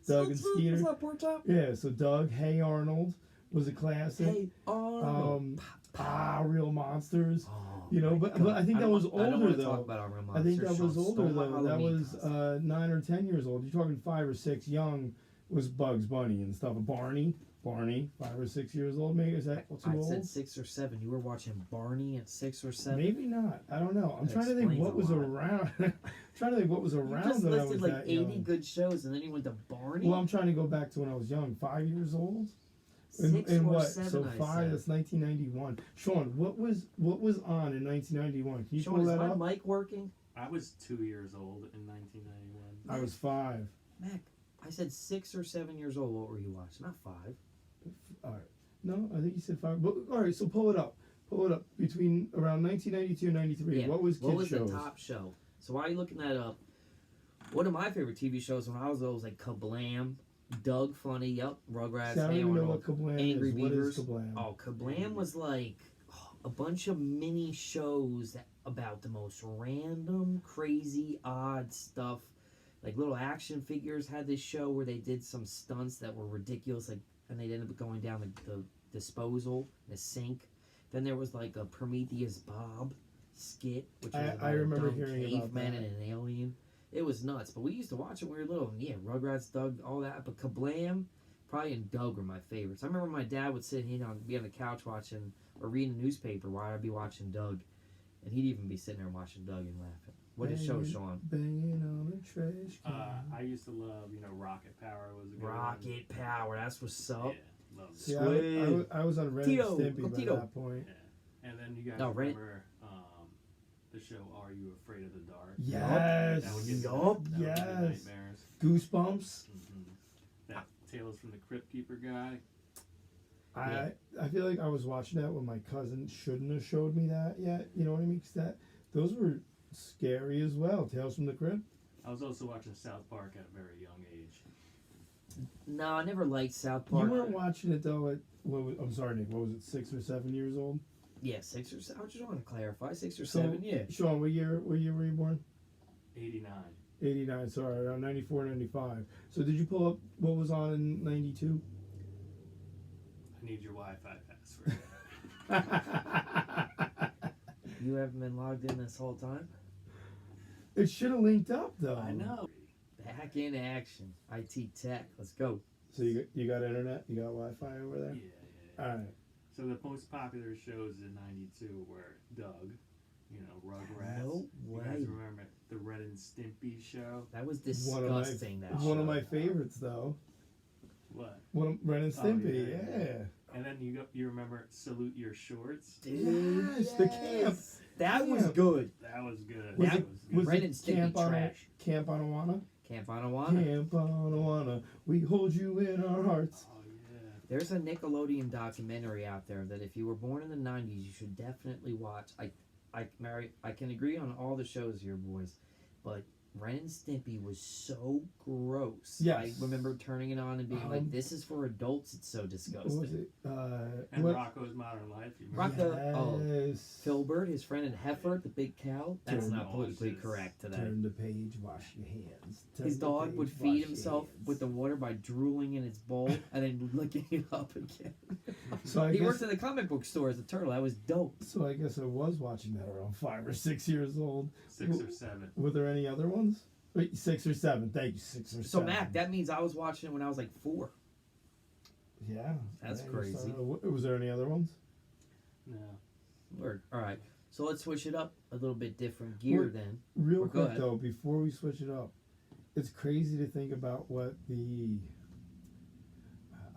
[SPEAKER 1] Doug and Skeeter.
[SPEAKER 2] What's up, pork chop?
[SPEAKER 1] Yeah, so Doug, Hey Arnold was a classic.
[SPEAKER 2] Hey Arnold.
[SPEAKER 1] Real Monsters.
[SPEAKER 2] Oh,
[SPEAKER 1] You know, but I think that was
[SPEAKER 2] I don't
[SPEAKER 1] older
[SPEAKER 2] want to
[SPEAKER 1] though.
[SPEAKER 2] talk about our real
[SPEAKER 1] I think
[SPEAKER 2] monsters.
[SPEAKER 1] that was
[SPEAKER 2] Sean
[SPEAKER 1] older
[SPEAKER 2] stole my
[SPEAKER 1] though. That
[SPEAKER 2] Halloween
[SPEAKER 1] was
[SPEAKER 2] costume.
[SPEAKER 1] 9 or 10 years old. You're talking 5 or 6 young was Bugs Bunny and stuff. Barney, 5 or 6 years old. Maybe is that too
[SPEAKER 2] I
[SPEAKER 1] old?
[SPEAKER 2] said 6 or 7. You were watching Barney at 6 or 7.
[SPEAKER 1] Maybe not. I don't know. I'm
[SPEAKER 2] That
[SPEAKER 1] trying to think
[SPEAKER 2] explains
[SPEAKER 1] what
[SPEAKER 2] a
[SPEAKER 1] was
[SPEAKER 2] lot.
[SPEAKER 1] around. trying to think what was
[SPEAKER 2] You
[SPEAKER 1] around
[SPEAKER 2] just
[SPEAKER 1] when I
[SPEAKER 2] listed
[SPEAKER 1] was
[SPEAKER 2] like
[SPEAKER 1] that
[SPEAKER 2] 80
[SPEAKER 1] young.
[SPEAKER 2] good shows, and then you went to Barney.
[SPEAKER 1] Well, I'm trying to go back to when I was young. 5 years old.
[SPEAKER 2] 6
[SPEAKER 1] in
[SPEAKER 2] or
[SPEAKER 1] what?
[SPEAKER 2] 7.
[SPEAKER 1] So
[SPEAKER 2] I
[SPEAKER 1] 5.
[SPEAKER 2] said.
[SPEAKER 1] That's 1991. Sean, what was on in 1991? Can you
[SPEAKER 2] Sean,
[SPEAKER 1] pull
[SPEAKER 2] is
[SPEAKER 1] that
[SPEAKER 2] my
[SPEAKER 1] up?
[SPEAKER 2] mic working?
[SPEAKER 3] I was 2 years old in 1991.
[SPEAKER 1] I was 5.
[SPEAKER 2] Mac, I said 6 or 7 years old. What were you watching? Not 5.
[SPEAKER 1] All right. No, I think you said 5. But all right, so pull it up. Pull it up between around 1992 and 93.
[SPEAKER 2] Yeah.
[SPEAKER 1] What was kids shows?
[SPEAKER 2] The top show? So while you're looking that up, one of my favorite TV shows when I was little was like Kablam, Doug Funny, yep, Rugrats,
[SPEAKER 1] See, I don't
[SPEAKER 2] Hey
[SPEAKER 1] even know
[SPEAKER 2] Arnold,
[SPEAKER 1] what Kablam
[SPEAKER 2] Angry
[SPEAKER 1] is.
[SPEAKER 2] Beavers.
[SPEAKER 1] What is Kablam?
[SPEAKER 2] Oh, Kablam was like a bunch of mini shows about the most random, crazy, odd stuff. Like little action figures had this show where they did some stunts that were ridiculous, like, and they ended up going down the disposal, the sink. Then there was like a Prometheus Bob skit, which was about
[SPEAKER 1] I remember
[SPEAKER 2] a dumb
[SPEAKER 1] hearing about
[SPEAKER 2] caveman
[SPEAKER 1] that.
[SPEAKER 2] and an alien. It was nuts, but we used to watch it when we were little. And yeah, Rugrats, Doug, all that. But Kablam, probably and Doug were my favorites. I remember my dad would sit, be on the couch watching or reading a newspaper while I'd be watching Doug, and he'd even be sitting there watching Doug and laughing. What is show, Sean?
[SPEAKER 1] Banging on a trash can.
[SPEAKER 3] I used to love, Rocket Power was a good one.
[SPEAKER 2] Rocket Power, that's what's up.
[SPEAKER 3] Yeah, loved it.
[SPEAKER 1] See,
[SPEAKER 2] Squid.
[SPEAKER 1] I was on Ren
[SPEAKER 2] Tito,
[SPEAKER 1] and Stimpy by
[SPEAKER 2] Tito.
[SPEAKER 1] that point.
[SPEAKER 3] Yeah. And then you guys
[SPEAKER 2] No, Ren-
[SPEAKER 3] remember the show Are You Afraid of the Dark?
[SPEAKER 1] Yes.
[SPEAKER 3] That would give me
[SPEAKER 2] Yup.
[SPEAKER 3] that would give me
[SPEAKER 1] Yes.
[SPEAKER 3] nightmares.
[SPEAKER 1] Goosebumps.
[SPEAKER 3] That Tales from the Crypt Keeper guy.
[SPEAKER 1] I feel like I was watching that when my cousin shouldn't have showed me that yet. You know what I mean? 'Cause those were scary as well. Tales from the Crypt.
[SPEAKER 3] I was also watching South Park at a very young age.
[SPEAKER 2] No, I never liked South Park.
[SPEAKER 1] You weren't watching it though at I'm sorry, Nick. What was it? 6 or 7 years old.
[SPEAKER 2] Yeah, 6 or 7. I just want to clarify. 6 or
[SPEAKER 1] So,
[SPEAKER 2] 7, yeah.
[SPEAKER 1] Sean, what year were you born?
[SPEAKER 3] 89.
[SPEAKER 1] 89. Sorry, around 94, 95. So did you pull up what was on in 92?
[SPEAKER 3] I need your Wi-Fi password.
[SPEAKER 2] You haven't been logged in this whole time?
[SPEAKER 1] It should have linked up though.
[SPEAKER 3] I know.
[SPEAKER 2] Back in action. IT Tech. Let's go.
[SPEAKER 1] So you got internet? You got Wi-Fi over there?
[SPEAKER 3] Yeah.
[SPEAKER 1] All right.
[SPEAKER 3] So the most popular shows in '92 were Doug, Rugrats.
[SPEAKER 2] No
[SPEAKER 3] You
[SPEAKER 2] way.
[SPEAKER 3] guys remember the Red and Stimpy show?
[SPEAKER 2] That was
[SPEAKER 1] One of my-
[SPEAKER 2] disgusting. That
[SPEAKER 1] One of
[SPEAKER 2] show.
[SPEAKER 1] my favorites though.
[SPEAKER 3] What?
[SPEAKER 1] Ren and
[SPEAKER 3] Oh,
[SPEAKER 1] Stimpy,
[SPEAKER 3] yeah,
[SPEAKER 1] yeah.
[SPEAKER 3] yeah. And then you remember Salute Your Shorts?
[SPEAKER 2] Dude,
[SPEAKER 1] Yes, the camp.
[SPEAKER 2] That was
[SPEAKER 1] Camp.
[SPEAKER 2] good.
[SPEAKER 3] That was good.
[SPEAKER 1] Was
[SPEAKER 2] That
[SPEAKER 1] it,
[SPEAKER 3] was
[SPEAKER 1] was
[SPEAKER 3] good.
[SPEAKER 2] Ren
[SPEAKER 1] it
[SPEAKER 2] and Stimpy
[SPEAKER 1] Camp on
[SPEAKER 2] trash.
[SPEAKER 1] Camp on Awana?
[SPEAKER 2] Camp on Awana.
[SPEAKER 1] Camp on Awana, we hold you in our hearts.
[SPEAKER 3] Oh yeah.
[SPEAKER 2] There's a Nickelodeon documentary out there that if you were born in the 90s, you should definitely watch. I can agree on all the shows here, boys, but Ren and Stimpy was so gross.
[SPEAKER 1] Yes.
[SPEAKER 2] I remember turning it on and being like, this is for adults, it's so
[SPEAKER 1] What was
[SPEAKER 2] disgusting.
[SPEAKER 1] it?
[SPEAKER 3] And
[SPEAKER 1] what?
[SPEAKER 3] Rocco's Modern Life. You remember?
[SPEAKER 2] Rocco-
[SPEAKER 1] Yes.
[SPEAKER 2] Filbert, his friend and Heifer, the big cow. That's
[SPEAKER 1] Turn
[SPEAKER 2] not politically
[SPEAKER 3] horses.
[SPEAKER 2] correct today.
[SPEAKER 1] Turn the page, wash your hands. Turn
[SPEAKER 2] His
[SPEAKER 1] the
[SPEAKER 2] dog
[SPEAKER 1] page,
[SPEAKER 2] would
[SPEAKER 1] wash
[SPEAKER 2] feed
[SPEAKER 1] your
[SPEAKER 2] himself
[SPEAKER 1] hands.
[SPEAKER 2] with the water by drooling in its bowl and then licking it up again.
[SPEAKER 1] So I
[SPEAKER 2] He
[SPEAKER 1] guess,
[SPEAKER 2] worked at the comic book store as a turtle. That was dope.
[SPEAKER 1] so I guess I was watching that around 5 or 6 years old.
[SPEAKER 3] 6 or 7.
[SPEAKER 1] Were there any other ones? Wait, 6 or 7. Thank you, 6 or 7.
[SPEAKER 2] So Mac, that means I was watching it when I was like 4.
[SPEAKER 1] Yeah.
[SPEAKER 2] That's
[SPEAKER 1] yeah,
[SPEAKER 2] crazy.
[SPEAKER 1] Was there any other ones?
[SPEAKER 3] No.
[SPEAKER 2] Word. All right. So let's switch it up a little bit different gear
[SPEAKER 1] Well,
[SPEAKER 2] then.
[SPEAKER 1] Real
[SPEAKER 2] Well, go
[SPEAKER 1] quick
[SPEAKER 2] ahead.
[SPEAKER 1] though, before we switch it up, it's crazy to think about what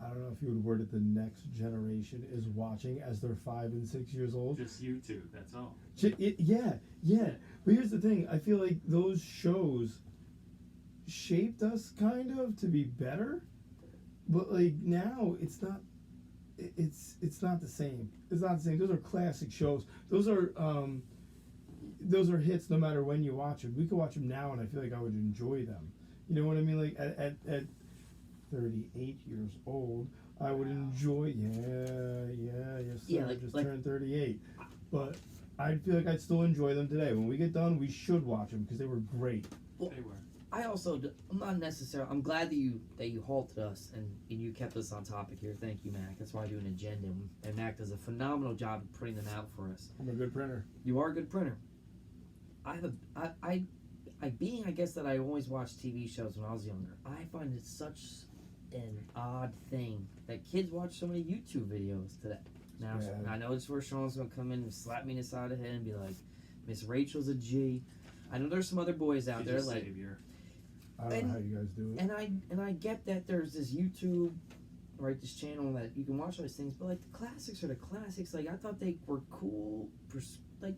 [SPEAKER 1] I don't know if you would word it, the next generation is watching as they're 5 and 6 years old.
[SPEAKER 3] Just YouTube. That's all.
[SPEAKER 1] Yeah. But here's the thing: I feel like those shows shaped us kind of to be better, but like now it's not. It's not the same. It's not the same. Those are classic shows. Those are hits no matter when you watch them. We could watch them now, and I feel like I would enjoy them. You know what I mean? Like at 38 years old, I would enjoy. Yes, sir.
[SPEAKER 2] Yeah,
[SPEAKER 1] I
[SPEAKER 2] like-
[SPEAKER 1] just
[SPEAKER 2] like-
[SPEAKER 1] turned 38, but I feel like I'd still enjoy them today. When we get done, we should watch them because they were great.
[SPEAKER 2] Well,
[SPEAKER 3] They were.
[SPEAKER 2] I also, I'm not necessarily. I'm glad that you halted us and you kept us on topic here. Thank you, Mac. That's why I do an agenda, and Mac does a phenomenal job of putting them out for us.
[SPEAKER 1] I'm a good printer.
[SPEAKER 2] You are a good printer. I being, I guess, that I always watched TV shows when I was younger. I find it such an odd thing that kids watch so many YouTube videos today. Now,
[SPEAKER 1] Yeah.
[SPEAKER 2] I know it's where Sean's gonna come in and slap me in the side of the head and be like, "Miss Rachel's a G." I know there's some other boys out
[SPEAKER 3] She's
[SPEAKER 2] there
[SPEAKER 3] your
[SPEAKER 2] like,
[SPEAKER 3] savior.
[SPEAKER 1] I don't know how you guys do it.
[SPEAKER 2] and I get that there's this YouTube, right, this channel that you can watch all these things, but like the classics are the classics. Like I thought they were cool, like,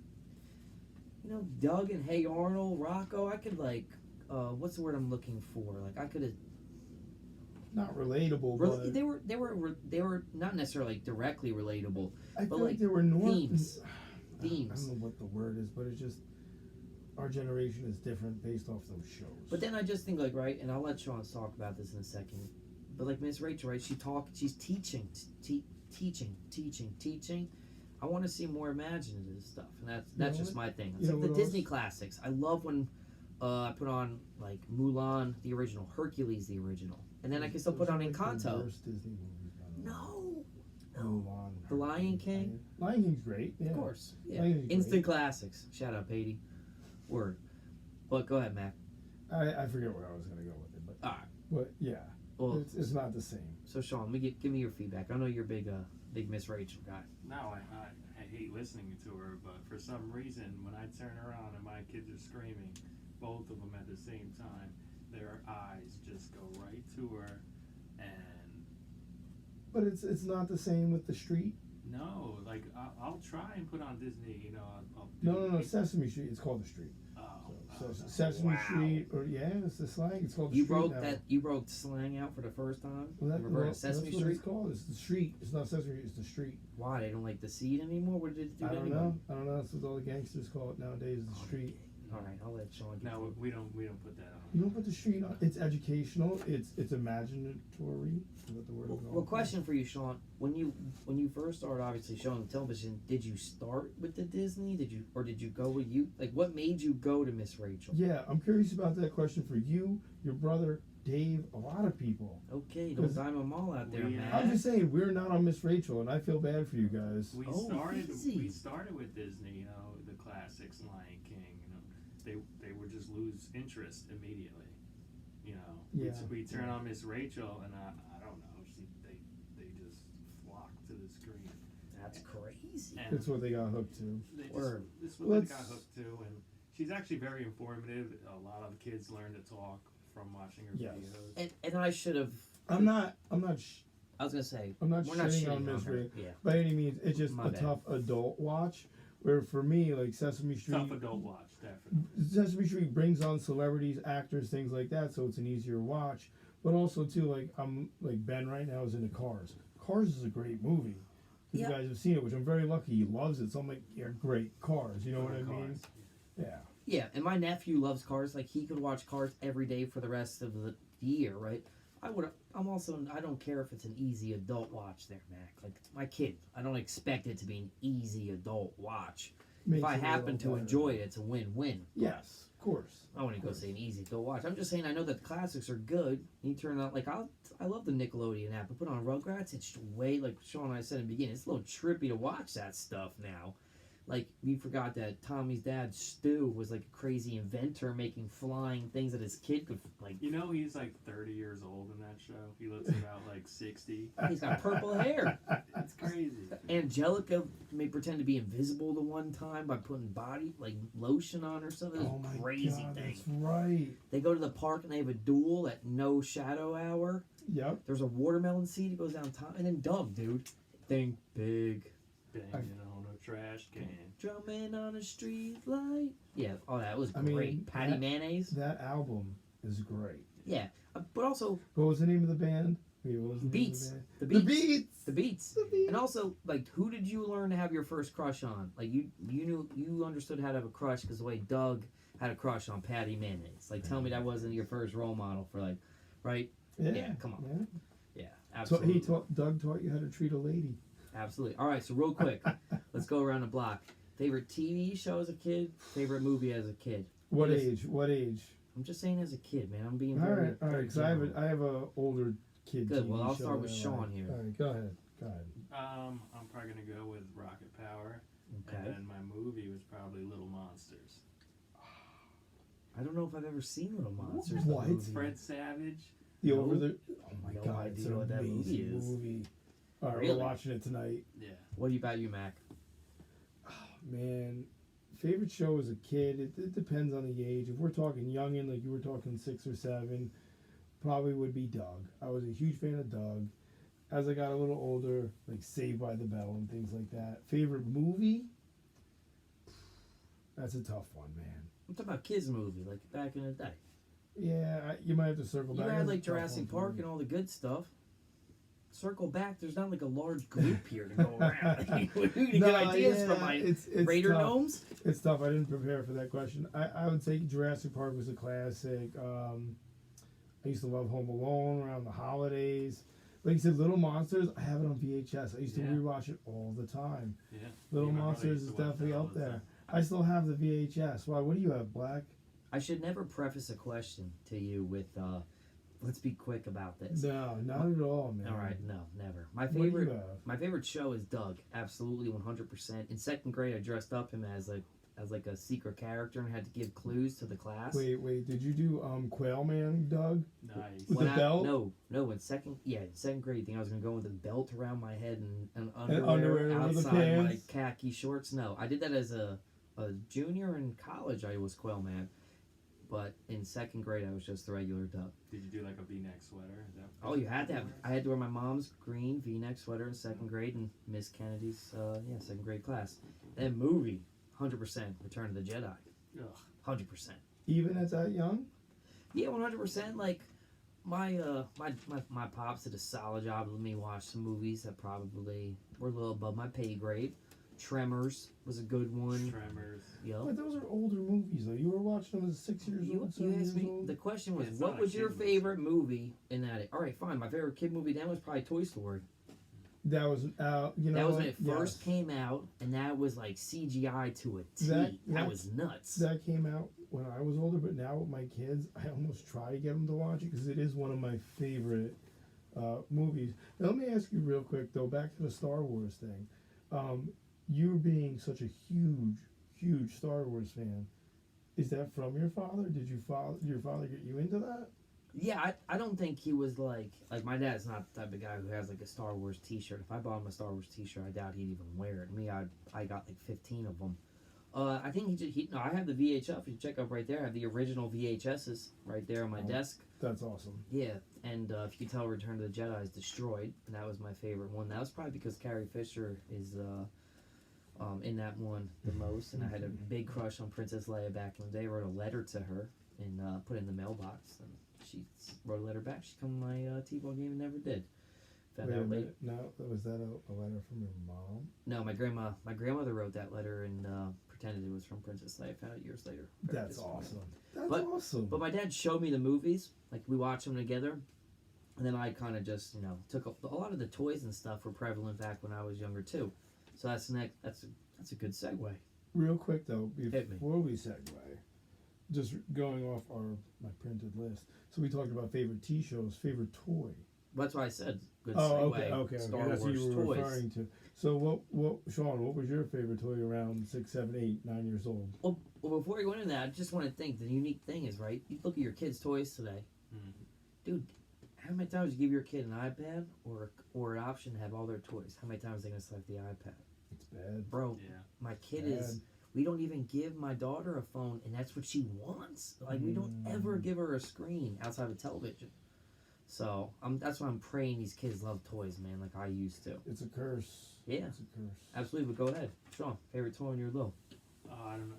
[SPEAKER 2] you know, Doug and Hey Arnold, Rocco. I could like, what's the word I'm looking for? Like I could have.
[SPEAKER 1] Not relatable, but
[SPEAKER 2] They were not necessarily like directly relatable.
[SPEAKER 1] I feel
[SPEAKER 2] like
[SPEAKER 1] like they were
[SPEAKER 2] themes.
[SPEAKER 1] I don't
[SPEAKER 2] Themes.
[SPEAKER 1] know what the word is, but it's just our generation is different based off those shows.
[SPEAKER 2] But then I just think like, right, and I'll let Sean talk about this in a second. But like Miss Rachel, right? She's teaching. I want to see more imaginative stuff, and that's
[SPEAKER 1] know
[SPEAKER 2] just my thing.
[SPEAKER 1] You
[SPEAKER 2] It's
[SPEAKER 1] know
[SPEAKER 2] like the
[SPEAKER 1] what
[SPEAKER 2] Disney
[SPEAKER 1] else?
[SPEAKER 2] classics. I love when I put on like Mulan, the original, Hercules, the original, and then I can still put
[SPEAKER 1] Those
[SPEAKER 2] on
[SPEAKER 1] are, like, the
[SPEAKER 2] Encanto.
[SPEAKER 1] worst Disney movies, by the way.
[SPEAKER 2] No,
[SPEAKER 1] Mulan and
[SPEAKER 2] The Lion
[SPEAKER 1] Hercules.
[SPEAKER 2] King?
[SPEAKER 1] Lion King's great. Yeah.
[SPEAKER 2] of course, yeah,
[SPEAKER 1] Lion King's
[SPEAKER 2] instant
[SPEAKER 1] great.
[SPEAKER 2] classics. Shout out, Patty. Word. But go ahead, Mac.
[SPEAKER 1] I forget where I was gonna go with it, but
[SPEAKER 2] All right.
[SPEAKER 1] but yeah,
[SPEAKER 2] Well,
[SPEAKER 1] it's not the same.
[SPEAKER 2] so Sean, let me give me your feedback. I know you're a big Miss Rachel guy.
[SPEAKER 3] No, I hate listening to her, but for some reason, when I turn around and my kids are screaming, both of them at the same time, their eyes just go right to her, and
[SPEAKER 1] But it's not the same with the street.
[SPEAKER 3] no, like I'll try and put on Disney, you know. I'll
[SPEAKER 1] No, Sesame Street. It's called the street. So Sesame
[SPEAKER 3] wow.
[SPEAKER 1] Street, or yeah, it's the slang. It's called the
[SPEAKER 2] You
[SPEAKER 1] street
[SPEAKER 2] broke
[SPEAKER 1] now.
[SPEAKER 2] that. You broke slang out for the first time.
[SPEAKER 1] Well,
[SPEAKER 2] You reverted to Sesame
[SPEAKER 1] that's what
[SPEAKER 2] Street.
[SPEAKER 1] it's called. It's the street. It's not Sesame Street. It's the street.
[SPEAKER 2] Why they don't like the seed anymore? What did it do
[SPEAKER 1] I
[SPEAKER 2] to
[SPEAKER 1] don't
[SPEAKER 2] anybody?
[SPEAKER 1] know. I don't know. That's what all the gangsters call it nowadays. The street.
[SPEAKER 2] All right, I'll let Sean. get
[SPEAKER 3] No,
[SPEAKER 2] to-
[SPEAKER 3] we don't put that on.
[SPEAKER 1] You don't put the street on. It's educational. It's imaginatory. Is that the word? I'm going
[SPEAKER 2] Well,
[SPEAKER 1] for?
[SPEAKER 2] question for you, Sean. When you first started, obviously showing the television, did you start with the Disney? Did you go with you? Like, what made you go to Miss Rachel?
[SPEAKER 1] Yeah, I'm curious about that question for you, your brother, Dave, a lot of people.
[SPEAKER 2] Okay, don't
[SPEAKER 1] 'Cause
[SPEAKER 2] dime them all out there,
[SPEAKER 3] we,
[SPEAKER 2] man.
[SPEAKER 1] I'm just saying we're not on Miss Rachel, and I feel bad for you guys.
[SPEAKER 3] We
[SPEAKER 2] Oh,
[SPEAKER 3] started
[SPEAKER 2] easy.
[SPEAKER 3] with Disney, you know, the classics, Lion King, you know, they would just lose interest immediately. You know,
[SPEAKER 1] Yeah.
[SPEAKER 3] we turn on Miss Rachel, and I don't know, they just flock to the screen.
[SPEAKER 2] That's crazy.
[SPEAKER 3] And
[SPEAKER 1] That's what they got hooked to.
[SPEAKER 3] they just,
[SPEAKER 2] Word.
[SPEAKER 3] this is what
[SPEAKER 1] Let's-
[SPEAKER 3] they got hooked to, and she's actually very informative. A lot of kids learn to talk from watching her
[SPEAKER 1] Yes.
[SPEAKER 3] videos.
[SPEAKER 2] And I should have
[SPEAKER 1] I'm not.
[SPEAKER 2] I was gonna say
[SPEAKER 1] I'm not
[SPEAKER 2] we're not
[SPEAKER 1] shitting
[SPEAKER 2] shitting
[SPEAKER 1] on Miss
[SPEAKER 2] her.
[SPEAKER 1] Ray
[SPEAKER 2] Yeah.
[SPEAKER 1] by any means. It's just
[SPEAKER 2] My
[SPEAKER 1] a
[SPEAKER 2] bad.
[SPEAKER 1] tough adult watch. Where for me, like Sesame Street,
[SPEAKER 3] Tough adult watch, definitely.
[SPEAKER 1] Sesame Street brings on celebrities, actors, things like that, so it's an easier watch. But also too, like I'm like Ben right now is into Cars. Cars is a great movie.
[SPEAKER 2] Yeah.
[SPEAKER 1] You guys have seen it, which I'm very lucky. He loves it, so I'm like, yeah, great Cars. You know what I mean? Yeah.
[SPEAKER 2] Yeah, and my nephew loves Cars. Like he could watch Cars every day for the rest of the year, right? I'm also. I don't care if it's an easy adult watch there, Mac. Like my kid, I don't expect it to be an easy adult watch.
[SPEAKER 1] Makes
[SPEAKER 2] If I
[SPEAKER 1] it a
[SPEAKER 2] happen
[SPEAKER 1] little
[SPEAKER 2] to
[SPEAKER 1] better.
[SPEAKER 2] enjoy it, it's a win-win.
[SPEAKER 1] Yes, of course.
[SPEAKER 2] I wouldn't go say an easy adult watch. I'm just saying I know that the classics are good. You turn out like I love the Nickelodeon app. I put on Rugrats. It's way like Sean and I said in the beginning. It's a little trippy to watch that stuff now. Like we forgot that Tommy's dad Stu was like a crazy inventor making flying things that his kid could like.
[SPEAKER 3] You know he's like 30 years old in that show. He looks about like 60.
[SPEAKER 2] He's got purple hair.
[SPEAKER 3] It's crazy.
[SPEAKER 2] Angelica may pretend to be invisible the one time by putting body like lotion on herself. It was
[SPEAKER 1] Oh my
[SPEAKER 2] a crazy
[SPEAKER 1] God,
[SPEAKER 2] thing.
[SPEAKER 1] that's right.
[SPEAKER 2] They go to the park and they have a duel at no shadow hour.
[SPEAKER 1] Yep.
[SPEAKER 2] There's a watermelon seed. He goes down top, and then Doug, dude, think big,
[SPEAKER 3] Banging on a trash can.
[SPEAKER 2] drumming on a street light. Yeah, oh, that was
[SPEAKER 1] I
[SPEAKER 2] great.
[SPEAKER 1] mean,
[SPEAKER 2] Patty
[SPEAKER 1] that-
[SPEAKER 2] Mayonnaise.
[SPEAKER 1] That album is great.
[SPEAKER 2] Yeah, but also
[SPEAKER 1] What was the name of the band? Wait, what was the name
[SPEAKER 2] Beats.
[SPEAKER 1] of the band?
[SPEAKER 2] The
[SPEAKER 1] The
[SPEAKER 2] Beats.
[SPEAKER 1] Beats.
[SPEAKER 2] The Beats.
[SPEAKER 1] The Beats.
[SPEAKER 2] And also, like, who did you learn to have your first crush on? Like, you understood how to have a crush because the way Doug had a crush on Patty Mayonnaise. Like, tell me that wasn't your first role model for, like, right? Yeah, come on.
[SPEAKER 1] Yeah.
[SPEAKER 2] Yeah,
[SPEAKER 1] So
[SPEAKER 2] absolutely.
[SPEAKER 1] Doug taught you how to treat a lady.
[SPEAKER 2] Absolutely. All right, so real quick, let's go around the block. Favorite TV show as a kid? Favorite movie as a kid?
[SPEAKER 1] What
[SPEAKER 2] Yes.
[SPEAKER 1] age? What age?
[SPEAKER 2] I'm just saying as a kid, man. I'm being
[SPEAKER 1] All
[SPEAKER 2] very,
[SPEAKER 1] right, all right.
[SPEAKER 2] very
[SPEAKER 1] Because I have
[SPEAKER 2] general.
[SPEAKER 1] I have a older kid.
[SPEAKER 2] Good,
[SPEAKER 1] TV
[SPEAKER 2] well, I'll
[SPEAKER 1] show
[SPEAKER 2] start with
[SPEAKER 1] that I
[SPEAKER 2] Sean
[SPEAKER 1] like.
[SPEAKER 2] here.
[SPEAKER 1] All right, go ahead. Go ahead.
[SPEAKER 3] I'm probably gonna go with Rocket Power.
[SPEAKER 2] Okay.
[SPEAKER 3] And then my movie was probably Little Monsters.
[SPEAKER 2] I don't know if I've ever seen Little Monsters.
[SPEAKER 1] What?
[SPEAKER 2] the movie.
[SPEAKER 3] Fred Savage.
[SPEAKER 1] The
[SPEAKER 2] No.
[SPEAKER 1] over the. Oh my
[SPEAKER 2] No
[SPEAKER 1] God! It's
[SPEAKER 2] idea
[SPEAKER 1] an
[SPEAKER 2] what that movie
[SPEAKER 1] amazing
[SPEAKER 2] is.
[SPEAKER 1] movie. All right,
[SPEAKER 2] Really?
[SPEAKER 1] we're watching it tonight.
[SPEAKER 3] Yeah.
[SPEAKER 2] What about you, Mac?
[SPEAKER 1] Man, favorite show as a kid, it depends on the age. If we're talking youngin, like you were talking 6 or 7, probably would be Doug. I was a huge fan of Doug. As I got a little older, like Saved by the Bell and things like that. Favorite movie? That's a tough one, man.
[SPEAKER 2] I'm talking about kids movie, like back in the day.
[SPEAKER 1] Yeah, you might have to circle
[SPEAKER 2] You
[SPEAKER 1] back.
[SPEAKER 2] had
[SPEAKER 1] That's a
[SPEAKER 2] like
[SPEAKER 1] tough
[SPEAKER 2] Jurassic
[SPEAKER 1] one for
[SPEAKER 2] Park
[SPEAKER 1] me.
[SPEAKER 2] and all the good stuff. Circle back. There's not like a large group here to go around. We need to get ideas from my
[SPEAKER 1] it's
[SPEAKER 2] Raider
[SPEAKER 1] tough.
[SPEAKER 2] gnomes.
[SPEAKER 1] It's tough. I didn't prepare for that question. I would say Jurassic Park was a classic. I used to love Home Alone around the holidays. Like you said, Little Monsters, I have it on VHS. I used to
[SPEAKER 3] Yeah.
[SPEAKER 1] rewatch it all the time.
[SPEAKER 3] Yeah.
[SPEAKER 1] Little
[SPEAKER 3] Me and my brother
[SPEAKER 1] Monsters
[SPEAKER 3] used
[SPEAKER 1] is
[SPEAKER 3] to watch
[SPEAKER 1] definitely
[SPEAKER 3] that all
[SPEAKER 1] up
[SPEAKER 3] the
[SPEAKER 1] there.
[SPEAKER 3] time.
[SPEAKER 1] I still have the VHS. Why? What do you have, Black?
[SPEAKER 2] I should never preface a question to you with, let's be quick about this.
[SPEAKER 1] No, not at all, man.
[SPEAKER 2] All right, no, never. My
[SPEAKER 1] What do you
[SPEAKER 2] favorite,
[SPEAKER 1] have?
[SPEAKER 2] my favorite show is Doug. Absolutely, 100%. In second grade, I dressed up him as like a secret character and had to give clues to the class.
[SPEAKER 1] Wait. Did you do Quail Man, Doug?
[SPEAKER 3] Nice.
[SPEAKER 1] With the belt?
[SPEAKER 2] No. In second grade, you think I was gonna go with a belt around my head and
[SPEAKER 1] underwear
[SPEAKER 2] underwear
[SPEAKER 1] over the
[SPEAKER 2] outside my
[SPEAKER 1] pants?
[SPEAKER 2] khaki shorts? No, I did that as a junior in college. I was Quail Man, but in second grade, I was just the regular Doug.
[SPEAKER 3] Did you do like a V-neck sweater? Is that
[SPEAKER 2] Oh, you had to have. I had to wear my mom's green V-neck sweater in second grade and Miss Kennedy's second grade class. Then movie, 100% Return of the Jedi,
[SPEAKER 3] Ugh.
[SPEAKER 2] 100%.
[SPEAKER 1] Even at that young?
[SPEAKER 2] Yeah, 100%. Like my pops did a solid job of letting me watch some movies that probably were a little above my pay grade. Tremors was a good one.
[SPEAKER 3] Tremors.
[SPEAKER 2] Yup.
[SPEAKER 1] But those are older movies, though. You were watching them as 6 years
[SPEAKER 2] You
[SPEAKER 1] old, 7
[SPEAKER 2] asked
[SPEAKER 1] years
[SPEAKER 2] me.
[SPEAKER 1] old?
[SPEAKER 2] The question was,
[SPEAKER 3] Yeah, it's
[SPEAKER 2] what
[SPEAKER 3] not
[SPEAKER 2] was
[SPEAKER 3] a
[SPEAKER 2] your
[SPEAKER 3] kid movie.
[SPEAKER 2] favorite movie in that? All right, fine. My favorite kid movie then was probably Toy Story.
[SPEAKER 1] That was, you know
[SPEAKER 2] That was
[SPEAKER 1] what?
[SPEAKER 2] when it first
[SPEAKER 1] Yes.
[SPEAKER 2] came out, and that was like CGI to a T.
[SPEAKER 1] That-
[SPEAKER 2] That
[SPEAKER 1] that's-
[SPEAKER 2] was nuts.
[SPEAKER 1] That came out when I was older, but now with my kids, I almost try to get them to watch it because it is one of my favorite movies. Now, let me ask you real quick, though, back to the Star Wars thing. You being such a huge Star Wars fan, is that from your father? Did your father get you into that?
[SPEAKER 2] Yeah, I don't think he was like my dad's not the type of guy who has like a Star Wars T-shirt. If I bought him a Star Wars T-shirt, I doubt he'd even wear it. Me, I got like 15 of them. I think no, I have the VHS. If you check up right there, I have the original VHSs right there on my desk.
[SPEAKER 1] That's awesome.
[SPEAKER 2] Yeah, and if you can tell, Return of the Jedi is destroyed, and that was my favorite one. That was probably because Carrie Fisher is in that one the most, and I had a big crush on Princess Leia back in the day. I wrote a letter to her and put it in the mailbox, and she wrote a letter back. She come to my T-ball game and never did. Found
[SPEAKER 1] Wait a
[SPEAKER 2] out late.
[SPEAKER 1] minute. Now, was that a letter from your mom?
[SPEAKER 2] No, my grandmother wrote that letter and pretended it was from Princess Leia. Found out years later. Very
[SPEAKER 1] That's
[SPEAKER 2] disappointing.
[SPEAKER 1] awesome. That's awesome.
[SPEAKER 2] But my dad showed me the movies. Like, we watched them together. And then I kind of just, took a lot of the toys and stuff were prevalent back when I was younger, too. So that's a good segue.
[SPEAKER 1] Real quick though,
[SPEAKER 2] Hit me.
[SPEAKER 1] before we segue, just going off my printed list. So we talked about favorite shows, favorite toy.
[SPEAKER 2] That's why I said good
[SPEAKER 1] Oh,
[SPEAKER 2] segue.
[SPEAKER 1] okay.
[SPEAKER 2] Star
[SPEAKER 1] That's
[SPEAKER 2] Wars
[SPEAKER 1] what you were
[SPEAKER 2] toys.
[SPEAKER 1] referring to. So Sean, what was your favorite toy around 6, 7, 8, 9 years old?
[SPEAKER 2] Well, before we go into that, I just want to think the unique thing is, right? You look at your kids' toys today.
[SPEAKER 3] Mm-hmm.
[SPEAKER 2] Dude, how many times you give your kid an iPad or an option to have all their toys? How many times are they going to select the iPad?
[SPEAKER 1] It's bad.
[SPEAKER 2] Bro,
[SPEAKER 3] Yeah.
[SPEAKER 2] my kid
[SPEAKER 1] Bad.
[SPEAKER 2] we don't even give my daughter a phone, and that's what she wants. Like, we don't ever give her a screen outside of television. So, that's why I'm praying these kids love toys, man, like I used to.
[SPEAKER 1] It's a curse.
[SPEAKER 2] Yeah.
[SPEAKER 1] It's a curse.
[SPEAKER 2] Absolutely, but go ahead. Sean, favorite toy when you're little?
[SPEAKER 3] Oh, I don't know.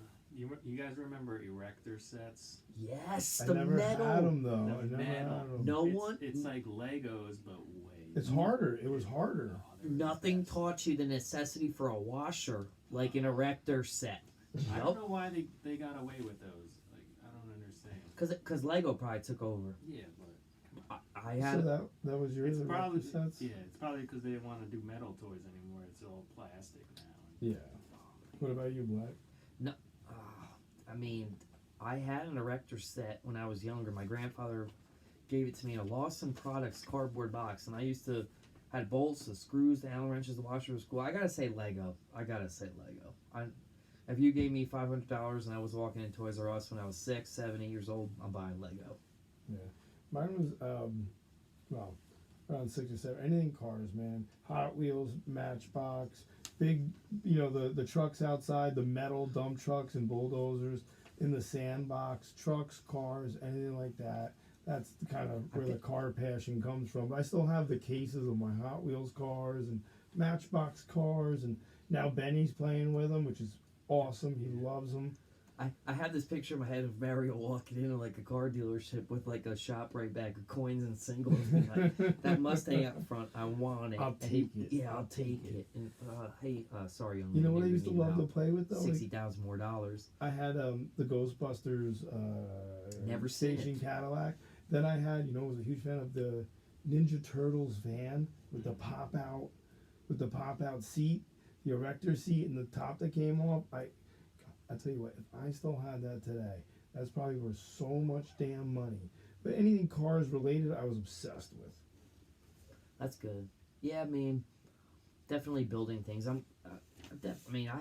[SPEAKER 3] You guys remember erector sets?
[SPEAKER 2] Yes,
[SPEAKER 1] I
[SPEAKER 2] the
[SPEAKER 1] never
[SPEAKER 2] metal.
[SPEAKER 1] had them though.
[SPEAKER 3] The
[SPEAKER 1] I never
[SPEAKER 3] metal.
[SPEAKER 1] had them.
[SPEAKER 2] No
[SPEAKER 3] it's,
[SPEAKER 2] one.
[SPEAKER 3] It's like Legos, but way.
[SPEAKER 1] It's harder. It was harder.
[SPEAKER 3] Oh, they were
[SPEAKER 2] Nothing
[SPEAKER 3] the best.
[SPEAKER 2] taught you the necessity for a washer like an erector set.
[SPEAKER 3] I
[SPEAKER 2] Yup.
[SPEAKER 3] don't know why they got away with those. Like, I don't understand.
[SPEAKER 2] Cause Lego probably took over.
[SPEAKER 3] Yeah, but
[SPEAKER 2] I had.
[SPEAKER 1] So that was yours.
[SPEAKER 3] it's
[SPEAKER 1] the
[SPEAKER 3] probably
[SPEAKER 1] record sets?
[SPEAKER 3] yeah. It's probably because they didn't want to do metal toys anymore. It's all plastic now.
[SPEAKER 1] Yeah. What about you, Black?
[SPEAKER 2] I mean, I had an erector set when I was younger. My grandfather gave it to me in a Lawson Products cardboard box, and I used to had bolts, the screws, the Allen wrenches, the washer was cool. I gotta say Lego. If you gave me $500 and I was walking in Toys R Us when I was 6, 7, 8 years old, I'm buying Lego.
[SPEAKER 1] Yeah. Mine was around 6 or 7. Anything cars, man. Hot Wheels, Matchbox, big, the trucks outside, the metal dump trucks and bulldozers in the sandbox, trucks, cars, anything like that. That's the kind of where the car passion comes from. But I still have the cases of my Hot Wheels cars and Matchbox cars, and now Benny's playing with them, which is awesome. He loves them.
[SPEAKER 2] I had this picture in my head of Mario walking into like a car dealership with like a ShopRite bag of coins and singles. And like, that Mustang out front, I want it.
[SPEAKER 1] I'll
[SPEAKER 2] And
[SPEAKER 1] take it.
[SPEAKER 2] Yeah, I'll take it. And hey, sorry, young
[SPEAKER 1] You know
[SPEAKER 2] man,
[SPEAKER 1] what I
[SPEAKER 2] you're
[SPEAKER 1] used to
[SPEAKER 2] gonna
[SPEAKER 1] love
[SPEAKER 2] need
[SPEAKER 1] to play with though? Like,
[SPEAKER 2] $60,000 more dollars.
[SPEAKER 1] I had the Ghostbusters
[SPEAKER 2] Never seen
[SPEAKER 1] station
[SPEAKER 2] it.
[SPEAKER 1] Cadillac. Then I had, was a huge fan of the Ninja Turtles van with the pop out seat, the erector seat, and the top that came off. I tell you what, if I still had that today, that's probably worth so much damn money. But anything cars related, I was obsessed with.
[SPEAKER 2] That's good. Yeah, I mean, definitely building things. I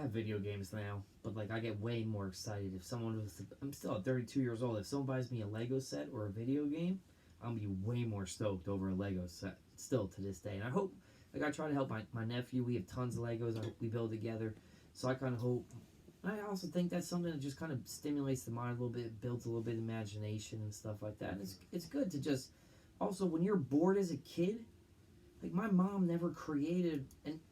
[SPEAKER 2] have video games now, but like I get way more excited if I'm still at 32 years old. If someone buys me a Lego set or a video game, I'll be way more stoked over a Lego set still to this day. And I hope, like I try to help my nephew. We have tons of Legos we build together. So I kind of hope, I also think that's something that just kind of stimulates the mind a little bit, builds a little bit of imagination and stuff like that. And it's good to just, also when you're bored as a kid, like my mom never created,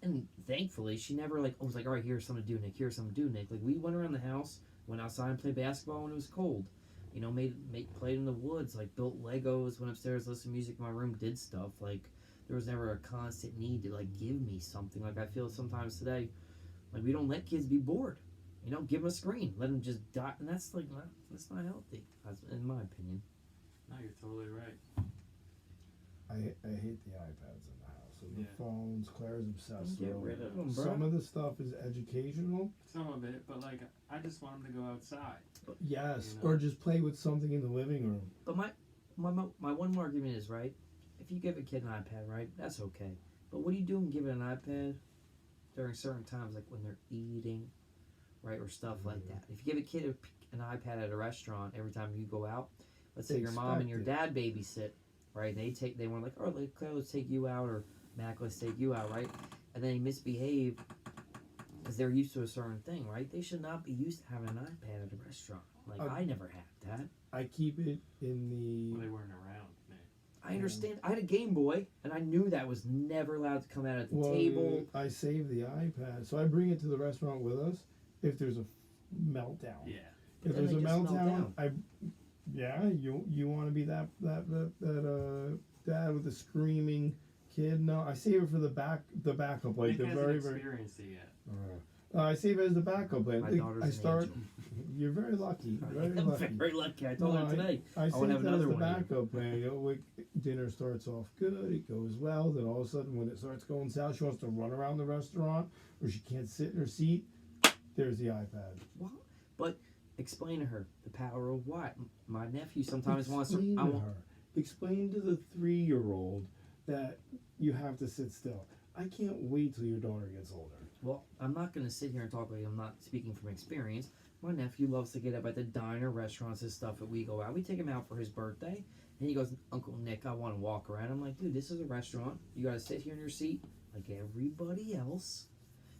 [SPEAKER 2] and thankfully she never was like, all right, here's something to do, Nick, here's something to do, Nick. Like we went around the house, went outside and played basketball when it was cold. Played in the woods, like built Legos, went upstairs, listened to music in my room, did stuff. Like there was never a constant need to like give me something. Like I feel sometimes today, like we don't let kids be bored. Give them a screen, let them just die, and that's not healthy, in my opinion.
[SPEAKER 3] No, you're totally right.
[SPEAKER 1] I hate the iPads in the house and the
[SPEAKER 3] Yeah.
[SPEAKER 1] phones. Claire's obsessed
[SPEAKER 2] Get
[SPEAKER 1] with
[SPEAKER 2] rid
[SPEAKER 1] them.
[SPEAKER 2] of them, bro.
[SPEAKER 1] Some of the stuff is educational.
[SPEAKER 3] Some of it, but like I just want them to go outside.
[SPEAKER 1] Yes,
[SPEAKER 3] You know?
[SPEAKER 1] or just play with something in the living room.
[SPEAKER 2] But my one more argument is, right, if you give a kid an iPad, right, that's okay. But what do you do and give it an iPad during certain times, like when they're eating, right, or stuff like that? If you give a kid an iPad at a restaurant every time you go out, let's say
[SPEAKER 1] They
[SPEAKER 2] your mom and your
[SPEAKER 1] expect
[SPEAKER 2] dad babysit, right? They want like, oh, Claire, let's take you out, or Mac, let's take you out, right? And then they misbehave, because they're used to a certain thing, right? They should not be used to having an iPad at a restaurant. Like, I never had that.
[SPEAKER 1] I keep it in
[SPEAKER 3] Well,
[SPEAKER 1] the.
[SPEAKER 3] they weren't around, man.
[SPEAKER 2] I understand. I had a Game Boy, and I knew that was never allowed to come out at the table.
[SPEAKER 1] I save the iPad, so I bring it to the restaurant with us if there's a meltdown.
[SPEAKER 3] Yeah.
[SPEAKER 1] If
[SPEAKER 2] Then
[SPEAKER 1] there's a
[SPEAKER 2] they just melt
[SPEAKER 1] meltdown,
[SPEAKER 2] down.
[SPEAKER 1] you want to be that dad with the screaming kid? No, I save it for the backup, like
[SPEAKER 3] Nick
[SPEAKER 1] the
[SPEAKER 3] hasn't
[SPEAKER 1] very very.
[SPEAKER 3] experienced it yet.
[SPEAKER 1] I save it as the backup.
[SPEAKER 2] My daughter's
[SPEAKER 1] I
[SPEAKER 2] an
[SPEAKER 1] start.
[SPEAKER 2] angel.
[SPEAKER 1] You're very lucky. Very
[SPEAKER 2] I'm
[SPEAKER 1] lucky.
[SPEAKER 2] very lucky. I told
[SPEAKER 1] No,
[SPEAKER 2] her today.
[SPEAKER 1] I
[SPEAKER 2] I
[SPEAKER 1] save
[SPEAKER 2] want to have
[SPEAKER 1] that as
[SPEAKER 2] another
[SPEAKER 1] the
[SPEAKER 2] one. Here.
[SPEAKER 1] backup plan. You know, like, dinner starts off good, it goes well. Then all of a sudden, when it starts going south, she wants to run around the restaurant, or she can't sit in her seat. There's the iPad.
[SPEAKER 2] Well, but explain to her the power of what. My nephew sometimes wants to.
[SPEAKER 1] Explain to her. Explain to the 3-year-old that you have to sit still. I can't wait till your daughter gets older.
[SPEAKER 2] Well, I'm not going to sit here and talk like I'm not speaking from experience. My nephew loves to get up at the diner, restaurants, and stuff that we go out. We take him out for his birthday, and he goes, Uncle Nick, I want to walk around. I'm like, dude, this is a restaurant. You got to sit here in your seat like everybody else.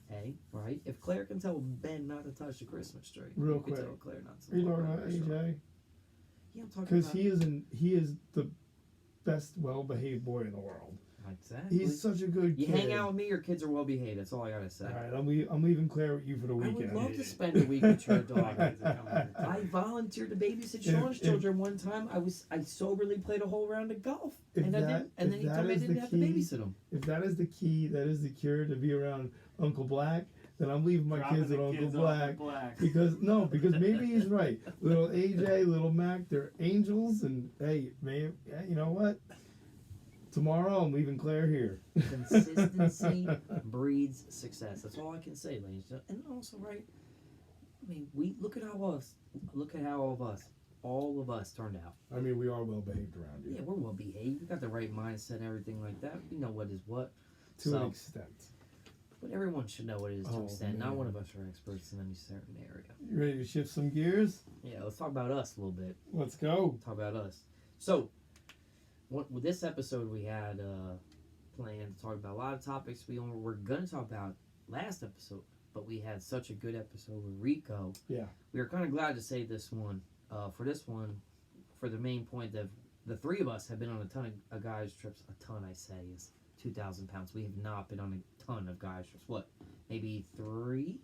[SPEAKER 2] Hey, right? If Claire can tell Ben not to touch the Christmas tree,
[SPEAKER 1] Real
[SPEAKER 2] you can
[SPEAKER 1] quick.
[SPEAKER 2] tell Claire not to.
[SPEAKER 1] Are you
[SPEAKER 2] walk
[SPEAKER 1] talking
[SPEAKER 2] around
[SPEAKER 1] about
[SPEAKER 2] the restaurant.
[SPEAKER 1] AJ?
[SPEAKER 2] Yeah, I'm talking
[SPEAKER 1] Because
[SPEAKER 2] about.
[SPEAKER 1] he is the best, well-behaved boy in the world.
[SPEAKER 2] Exactly.
[SPEAKER 1] He's such a good
[SPEAKER 2] You
[SPEAKER 1] kid.
[SPEAKER 2] hang out with me, your kids are well behaved. That's all I gotta say.
[SPEAKER 1] All right, I'm leaving Claire with you for the
[SPEAKER 2] I
[SPEAKER 1] weekend.
[SPEAKER 2] would love to spend a week with your
[SPEAKER 3] My
[SPEAKER 2] daughter.
[SPEAKER 3] kids are coming here,
[SPEAKER 2] I
[SPEAKER 3] too.
[SPEAKER 2] volunteered to babysit
[SPEAKER 1] If-
[SPEAKER 2] Sean's
[SPEAKER 1] if-
[SPEAKER 2] children one time. I soberly played a whole round of golf,
[SPEAKER 1] If
[SPEAKER 2] and
[SPEAKER 1] that-
[SPEAKER 2] then
[SPEAKER 1] if
[SPEAKER 2] he
[SPEAKER 1] that
[SPEAKER 2] told me I
[SPEAKER 1] is
[SPEAKER 2] didn't
[SPEAKER 1] the
[SPEAKER 2] have to
[SPEAKER 1] key-
[SPEAKER 2] babysit him.
[SPEAKER 1] If that is the key, that is the cure to be around Uncle Black, then I'm leaving my
[SPEAKER 3] Dropping
[SPEAKER 1] kids
[SPEAKER 3] the
[SPEAKER 1] with Uncle
[SPEAKER 3] kids off
[SPEAKER 1] Black.
[SPEAKER 3] at Black.
[SPEAKER 1] Because maybe he's right. Little AJ, little Mac, they're angels, and hey, man, yeah, you know what? Tomorrow I'm leaving Claire here.
[SPEAKER 2] Consistency breeds success. That's all I can say, ladies. And also, right? I mean, we look at how all of us turned out.
[SPEAKER 1] I mean, we are well behaved around
[SPEAKER 2] Yeah,
[SPEAKER 1] you
[SPEAKER 2] we're well behaved. We got the right mindset and everything like that. We know what is what.
[SPEAKER 1] to
[SPEAKER 2] So-
[SPEAKER 1] an extent.
[SPEAKER 2] But everyone should know what it is to
[SPEAKER 1] Oh,
[SPEAKER 2] an extent. Not
[SPEAKER 1] man.
[SPEAKER 2] one of us are experts in any certain area.
[SPEAKER 1] You ready to shift some gears?
[SPEAKER 2] Yeah, let's talk about us a little bit.
[SPEAKER 1] Let's go.
[SPEAKER 2] Talk about us. So, with this episode, we had planned to talk about a lot of topics we were going to talk about last episode, but we had such a good episode with Rico.
[SPEAKER 1] Yeah.
[SPEAKER 2] We were kind of glad to save this one. For this one, for the main point that the three of us have been on a ton of guys' trips. A ton, I say, is 2,000 pounds. We have not been on a ton of guys' trips. What? Maybe 3?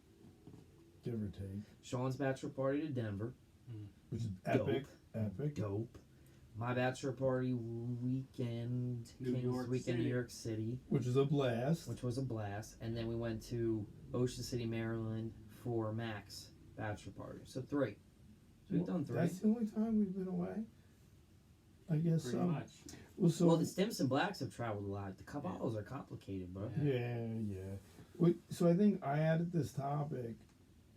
[SPEAKER 1] Give or take.
[SPEAKER 2] Sean's bachelor party to Denver.
[SPEAKER 1] Which is
[SPEAKER 2] Dope.
[SPEAKER 1] epic. Epic.
[SPEAKER 2] Dope. My bachelor party weekend
[SPEAKER 3] New York
[SPEAKER 2] weekend
[SPEAKER 3] City.
[SPEAKER 2] New York City,
[SPEAKER 1] Which is a blast.
[SPEAKER 2] which was a blast, and then we went to Ocean City, Maryland for Mac's bachelor party. So 3. So we've done 3.
[SPEAKER 1] That's the only time we've been away. I guess
[SPEAKER 3] Pretty
[SPEAKER 1] so.
[SPEAKER 3] much.
[SPEAKER 1] Well, so
[SPEAKER 2] Well, the Stimson Blacks have traveled a lot. The Caballos are complicated, bro.
[SPEAKER 3] Yeah.
[SPEAKER 1] yeah. So I think I added this topic,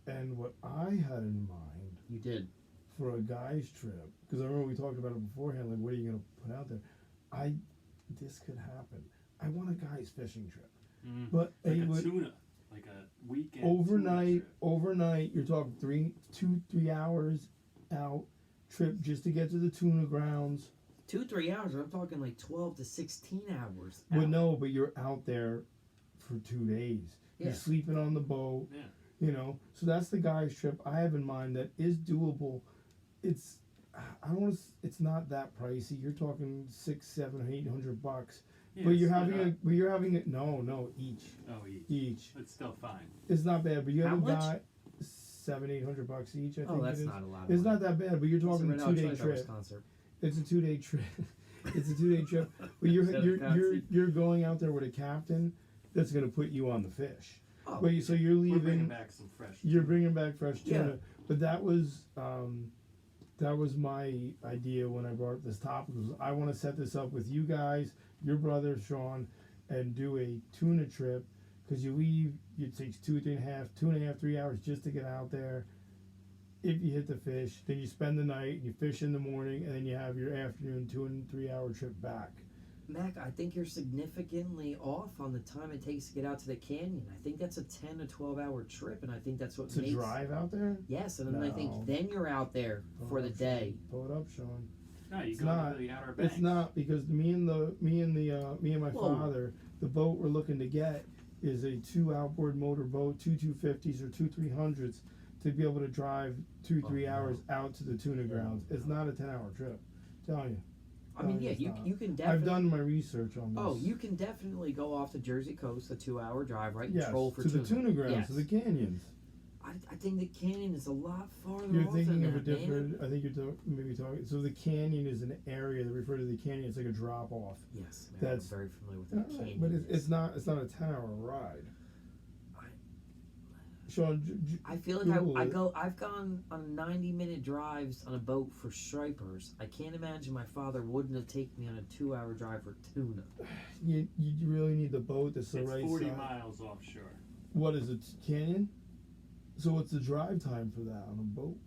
[SPEAKER 1] and what I had in mind
[SPEAKER 2] You did.
[SPEAKER 1] for a guy's trip, because I remember we talked about it beforehand. Like, what are you gonna put out there? This could happen. I want a guy's fishing trip, but
[SPEAKER 3] Like
[SPEAKER 1] it
[SPEAKER 3] a
[SPEAKER 1] would
[SPEAKER 3] tuna. Like a weekend.
[SPEAKER 1] overnight.
[SPEAKER 3] Tuna
[SPEAKER 1] Overnight, you're talking 3 hours out trip just to get to the tuna grounds.
[SPEAKER 2] 2-3 hours. I'm talking like 12 to 16 hours.
[SPEAKER 1] Well,
[SPEAKER 2] out.
[SPEAKER 1] no, but you're out there for 2 days.
[SPEAKER 2] Yeah.
[SPEAKER 1] You're sleeping on the boat.
[SPEAKER 3] Yeah.
[SPEAKER 1] You know, so that's the guy's trip I have in mind that is doable. It's I don't want to. It's not that pricey. You're talking $600, $700, $800.
[SPEAKER 3] Yeah,
[SPEAKER 1] But you're
[SPEAKER 3] it's
[SPEAKER 1] having
[SPEAKER 3] not-
[SPEAKER 1] a. But you're having it. No, each.
[SPEAKER 3] Oh, each.
[SPEAKER 1] Each.
[SPEAKER 3] It's still fine.
[SPEAKER 1] It's not bad. But you have
[SPEAKER 2] How
[SPEAKER 1] a
[SPEAKER 2] much?
[SPEAKER 1] guy. $700-800 each. I think
[SPEAKER 2] Oh, that's
[SPEAKER 1] it is.
[SPEAKER 2] not a lot. Of
[SPEAKER 1] It's
[SPEAKER 2] money.
[SPEAKER 1] not that bad. But you're
[SPEAKER 2] It's a
[SPEAKER 1] talking
[SPEAKER 2] Red
[SPEAKER 1] a
[SPEAKER 2] Hot
[SPEAKER 1] 2-day
[SPEAKER 2] Chili Peppers
[SPEAKER 1] trip.
[SPEAKER 2] concert.
[SPEAKER 1] It's a 2-day trip. It's a 2-day trip. But you're going out there with a captain that's going to put you on the fish.
[SPEAKER 2] Oh,
[SPEAKER 1] But so you're
[SPEAKER 3] We're bringing
[SPEAKER 1] leaving.
[SPEAKER 3] back some fresh.
[SPEAKER 1] You're bringing back fresh
[SPEAKER 2] Yeah.
[SPEAKER 1] tuna, but that was my idea when I brought up this topic. Was I want to set this up with you guys, your brother Sean, and do a tuna trip because you leave. It takes 2.5, 3 hours just to get out there. If you hit the fish, then you spend the night and you fish in the morning, and then you have your afternoon 2 and 3 hour trip back.
[SPEAKER 2] Mac, I think you're significantly off on the time it takes to get out to the canyon. I think that's a 10 to 12 hour trip, and I think that's what
[SPEAKER 1] To
[SPEAKER 2] makes.
[SPEAKER 1] drive out there.
[SPEAKER 2] Yes, and then I
[SPEAKER 1] No.
[SPEAKER 2] think then you're out there for the day.
[SPEAKER 1] Pull it up, Sean.
[SPEAKER 3] No, you
[SPEAKER 1] It's
[SPEAKER 3] go
[SPEAKER 1] not.
[SPEAKER 3] to the Outer Banks.
[SPEAKER 1] It's not because me and my
[SPEAKER 2] Whoa.
[SPEAKER 1] father, the boat we're looking to get is a 2 outboard motor boat, 250s or 300s, to be able to drive 3
[SPEAKER 2] no.
[SPEAKER 1] hours out to the tuna grounds. It's not a 10-hour trip. I'm telling you.
[SPEAKER 2] I mean, yeah,
[SPEAKER 1] It's
[SPEAKER 2] you
[SPEAKER 1] not.
[SPEAKER 2] you can
[SPEAKER 1] I've
[SPEAKER 2] definitely.
[SPEAKER 1] done my research on this.
[SPEAKER 2] Oh, you can definitely go off the Jersey coast, a 2-hour drive, right? And
[SPEAKER 1] Yes,
[SPEAKER 2] troll for
[SPEAKER 1] to
[SPEAKER 2] tuna.
[SPEAKER 1] the tuna grounds,
[SPEAKER 2] Yes.
[SPEAKER 1] to the canyons.
[SPEAKER 2] I think the canyon is a lot farther
[SPEAKER 1] You're
[SPEAKER 2] off
[SPEAKER 1] thinking
[SPEAKER 2] than
[SPEAKER 1] of a
[SPEAKER 2] that,
[SPEAKER 1] different.
[SPEAKER 2] man.
[SPEAKER 1] I think you're maybe talking. So the canyon is an area that refer to the canyon. It's like a drop off.
[SPEAKER 2] Yes, man,
[SPEAKER 1] That's-
[SPEAKER 2] I'm very familiar with the canyon.
[SPEAKER 1] But it's not. It's not a 10-hour ride. Sean,
[SPEAKER 2] I feel like
[SPEAKER 1] Google
[SPEAKER 2] I
[SPEAKER 1] it.
[SPEAKER 2] go. I've gone on 90-minute drives on a boat for stripers. I can't imagine my father wouldn't have taken me on a 2-hour drive for tuna.
[SPEAKER 1] You really need the boat that's the
[SPEAKER 3] It's
[SPEAKER 1] right
[SPEAKER 3] 40
[SPEAKER 1] size.
[SPEAKER 3] miles offshore.
[SPEAKER 1] What is it? Canyon. So what's the drive time for that on a boat?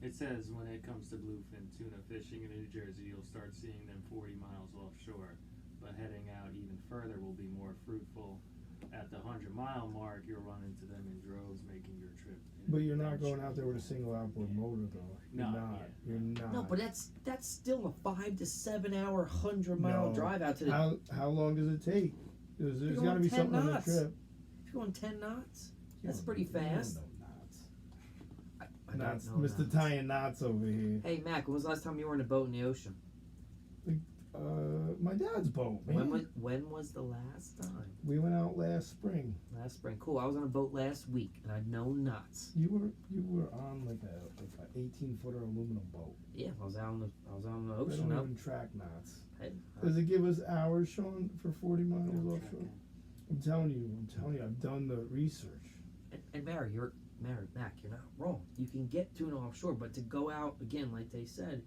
[SPEAKER 3] It says when it comes to bluefin tuna fishing in New Jersey, you'll start seeing them 40 miles offshore. But heading out even further will be more fruitful. At the 100-mile mark, you'll run into them in droves, making your trip.
[SPEAKER 1] But you're not going out there with a single outboard motor, though. You're
[SPEAKER 3] No,
[SPEAKER 1] not.
[SPEAKER 3] yeah.
[SPEAKER 1] You're not.
[SPEAKER 2] No, but that's still a 5 to 7 hour 100-mile
[SPEAKER 1] No.
[SPEAKER 2] drive out to the.
[SPEAKER 1] How long does it take? There's
[SPEAKER 2] You're
[SPEAKER 1] got to
[SPEAKER 2] going
[SPEAKER 1] be
[SPEAKER 2] 10
[SPEAKER 1] something on the
[SPEAKER 2] knots.
[SPEAKER 1] trip.
[SPEAKER 2] If you're going 10 knots,
[SPEAKER 1] You
[SPEAKER 2] that's
[SPEAKER 1] don't-
[SPEAKER 2] pretty
[SPEAKER 1] you don't
[SPEAKER 2] fast.
[SPEAKER 1] know knots.
[SPEAKER 2] I
[SPEAKER 1] Knots,
[SPEAKER 2] don't know
[SPEAKER 1] Mr.
[SPEAKER 2] knots.
[SPEAKER 1] Tying knots over here.
[SPEAKER 2] Hey Mac, when was the last time you were in a boat in the ocean?
[SPEAKER 1] My dad's boat, man.
[SPEAKER 2] When was the last time?
[SPEAKER 1] We went out last spring.
[SPEAKER 2] Last spring. Cool. I was on a boat last week and I had no knots.
[SPEAKER 1] You were on like a 18-footer aluminum boat.
[SPEAKER 2] Yeah, I was out on the
[SPEAKER 1] They
[SPEAKER 2] ocean.
[SPEAKER 1] don't
[SPEAKER 2] Up.
[SPEAKER 1] even track knots.
[SPEAKER 2] Hey,
[SPEAKER 1] Does it give us hours, Sean, for 40 miles
[SPEAKER 3] Don't track
[SPEAKER 1] offshore?
[SPEAKER 3] it.
[SPEAKER 1] I'm telling you, I've done the research.
[SPEAKER 2] and Mac, you're not wrong. You can get tuna offshore, but to go out again, like they said,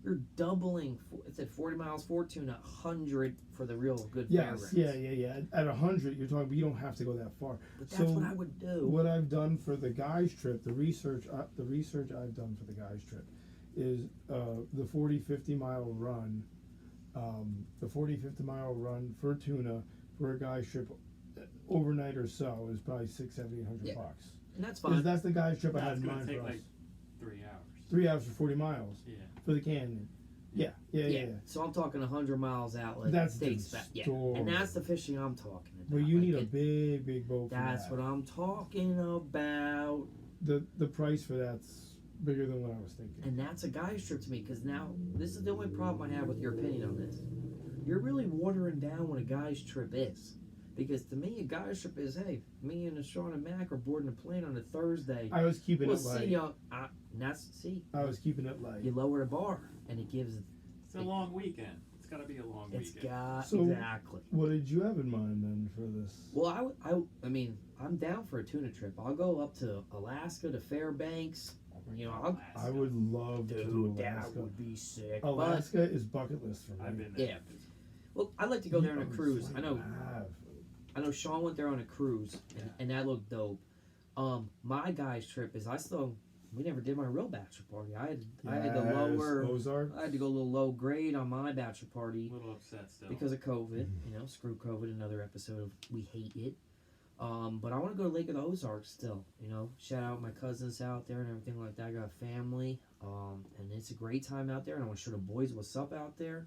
[SPEAKER 2] you're doubling. It said 40 miles for tuna, 100 for the real good
[SPEAKER 1] Yes,
[SPEAKER 2] fairgrounds.
[SPEAKER 1] yeah. At 100, you're talking, but you don't have to go that far.
[SPEAKER 2] But that's
[SPEAKER 1] So,
[SPEAKER 2] what I would do.
[SPEAKER 1] What I've done for the guys trip, the research I've done for the guys trip, is the 40-50 mile run. The 40-50 mile run for tuna for a guys trip, overnight or so, is probably $600-$800.
[SPEAKER 2] Yeah. And that's
[SPEAKER 1] Because
[SPEAKER 2] fine.
[SPEAKER 1] that's the guys trip I
[SPEAKER 3] No,
[SPEAKER 1] had
[SPEAKER 3] it's
[SPEAKER 1] in
[SPEAKER 3] gonna
[SPEAKER 1] mind
[SPEAKER 3] take
[SPEAKER 1] for us.
[SPEAKER 3] like 3 hours.
[SPEAKER 1] 3 hours for 40 miles
[SPEAKER 3] Yeah.
[SPEAKER 1] for the canyon. Yeah.
[SPEAKER 2] So I'm talking 100 miles outlet.
[SPEAKER 1] That's
[SPEAKER 2] states
[SPEAKER 1] the
[SPEAKER 2] back. Yeah.
[SPEAKER 1] story.
[SPEAKER 2] And that's the fishing I'm talking about.
[SPEAKER 1] But you
[SPEAKER 2] Like
[SPEAKER 1] need a
[SPEAKER 2] it-
[SPEAKER 1] big boat for
[SPEAKER 2] That's
[SPEAKER 1] that.
[SPEAKER 2] what I'm talking about.
[SPEAKER 1] The price for that's bigger than what I was thinking.
[SPEAKER 2] And that's a guy's trip to me, because now this is the only problem I have with your opinion on this. You're really watering down what a guy's trip is. Because to me, a guy's trip is, hey, me and Sean and Mac are boarding a plane on a Thursday.
[SPEAKER 1] I was keeping
[SPEAKER 2] We'll
[SPEAKER 1] it
[SPEAKER 2] see
[SPEAKER 1] light.
[SPEAKER 2] you. See,
[SPEAKER 1] I was keeping it light.
[SPEAKER 2] you lower the bar, and it gives.
[SPEAKER 3] It's a long weekend. It's got to be a long
[SPEAKER 2] It's
[SPEAKER 3] weekend.
[SPEAKER 2] got
[SPEAKER 1] So-
[SPEAKER 2] exactly.
[SPEAKER 1] What did you have in mind then for this?
[SPEAKER 2] Well, I mean, I'm down for a tuna trip. I'll go up to Alaska to Fairbanks. You know,
[SPEAKER 1] I would love to do
[SPEAKER 2] Dude, that
[SPEAKER 1] Alaska.
[SPEAKER 2] would be sick.
[SPEAKER 1] Alaska is bucket list for me.
[SPEAKER 3] I've been
[SPEAKER 2] But,
[SPEAKER 3] there.
[SPEAKER 2] yeah. Well, I'd like to go there on a
[SPEAKER 1] You
[SPEAKER 2] cruise. I know.
[SPEAKER 1] have.
[SPEAKER 2] I know Sean went there on a cruise, and that looked dope. My guy's trip is we never did my real bachelor party. I had the
[SPEAKER 1] Yes,
[SPEAKER 2] lower.
[SPEAKER 1] Ozark.
[SPEAKER 2] I had to go a little low grade on my bachelor
[SPEAKER 3] A
[SPEAKER 2] party
[SPEAKER 3] little upset still.
[SPEAKER 2] because of COVID. You know, screw COVID. Another episode of We Hate It. But I want to go to Lake of the Ozarks still. You know, shout out my cousins out there and everything like that. I got a family, and it's a great time out there. And I want to show the boys what's up out there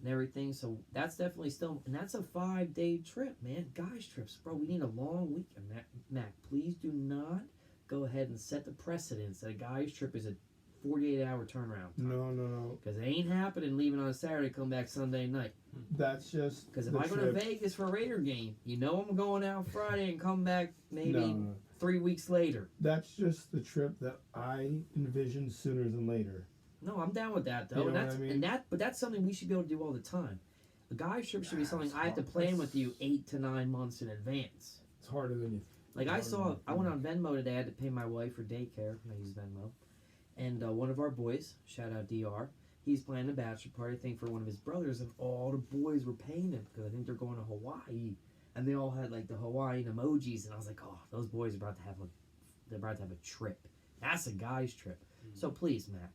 [SPEAKER 2] and everything. So that's definitely still, and that's a 5-day trip, man. Guys trips, bro. We need a long weekend. Mac, please do not go ahead and set the precedence that a guy's trip is a 48-hour turnaround time.
[SPEAKER 1] No.
[SPEAKER 2] Because it ain't happening leaving on a Saturday, come back Sunday night.
[SPEAKER 1] That's just
[SPEAKER 2] Because if
[SPEAKER 1] the
[SPEAKER 2] I go to
[SPEAKER 1] trip.
[SPEAKER 2] Vegas for a Raider game, you know I'm going out Friday and come back maybe
[SPEAKER 1] No.
[SPEAKER 2] 3 weeks later.
[SPEAKER 1] That's just the trip that I envision sooner than later.
[SPEAKER 2] No, I'm down with that though.
[SPEAKER 1] You know
[SPEAKER 2] and
[SPEAKER 1] what
[SPEAKER 2] that's
[SPEAKER 1] I mean?
[SPEAKER 2] but that's something we should be able to do all the time. A guy's trip should be
[SPEAKER 1] Yeah,
[SPEAKER 2] something
[SPEAKER 1] it's
[SPEAKER 2] I have to
[SPEAKER 1] hard.
[SPEAKER 2] plan
[SPEAKER 1] It's-
[SPEAKER 2] with you 8 to 9 months in advance.
[SPEAKER 1] It's harder than you.
[SPEAKER 2] Like I
[SPEAKER 1] harder
[SPEAKER 2] saw,
[SPEAKER 1] than you
[SPEAKER 2] I went
[SPEAKER 1] think.
[SPEAKER 2] on Venmo today. I had to pay my wife for daycare. I use Venmo, and one of our boys, shout out Dr. He's planning a bachelor party thing for one of his brothers, and all the boys were paying him because I think they're going to Hawaii, and they all had like the Hawaiian emojis, and I was like, oh, those boys are about to have they're about to have a trip. That's a guy's trip. So please, Mac,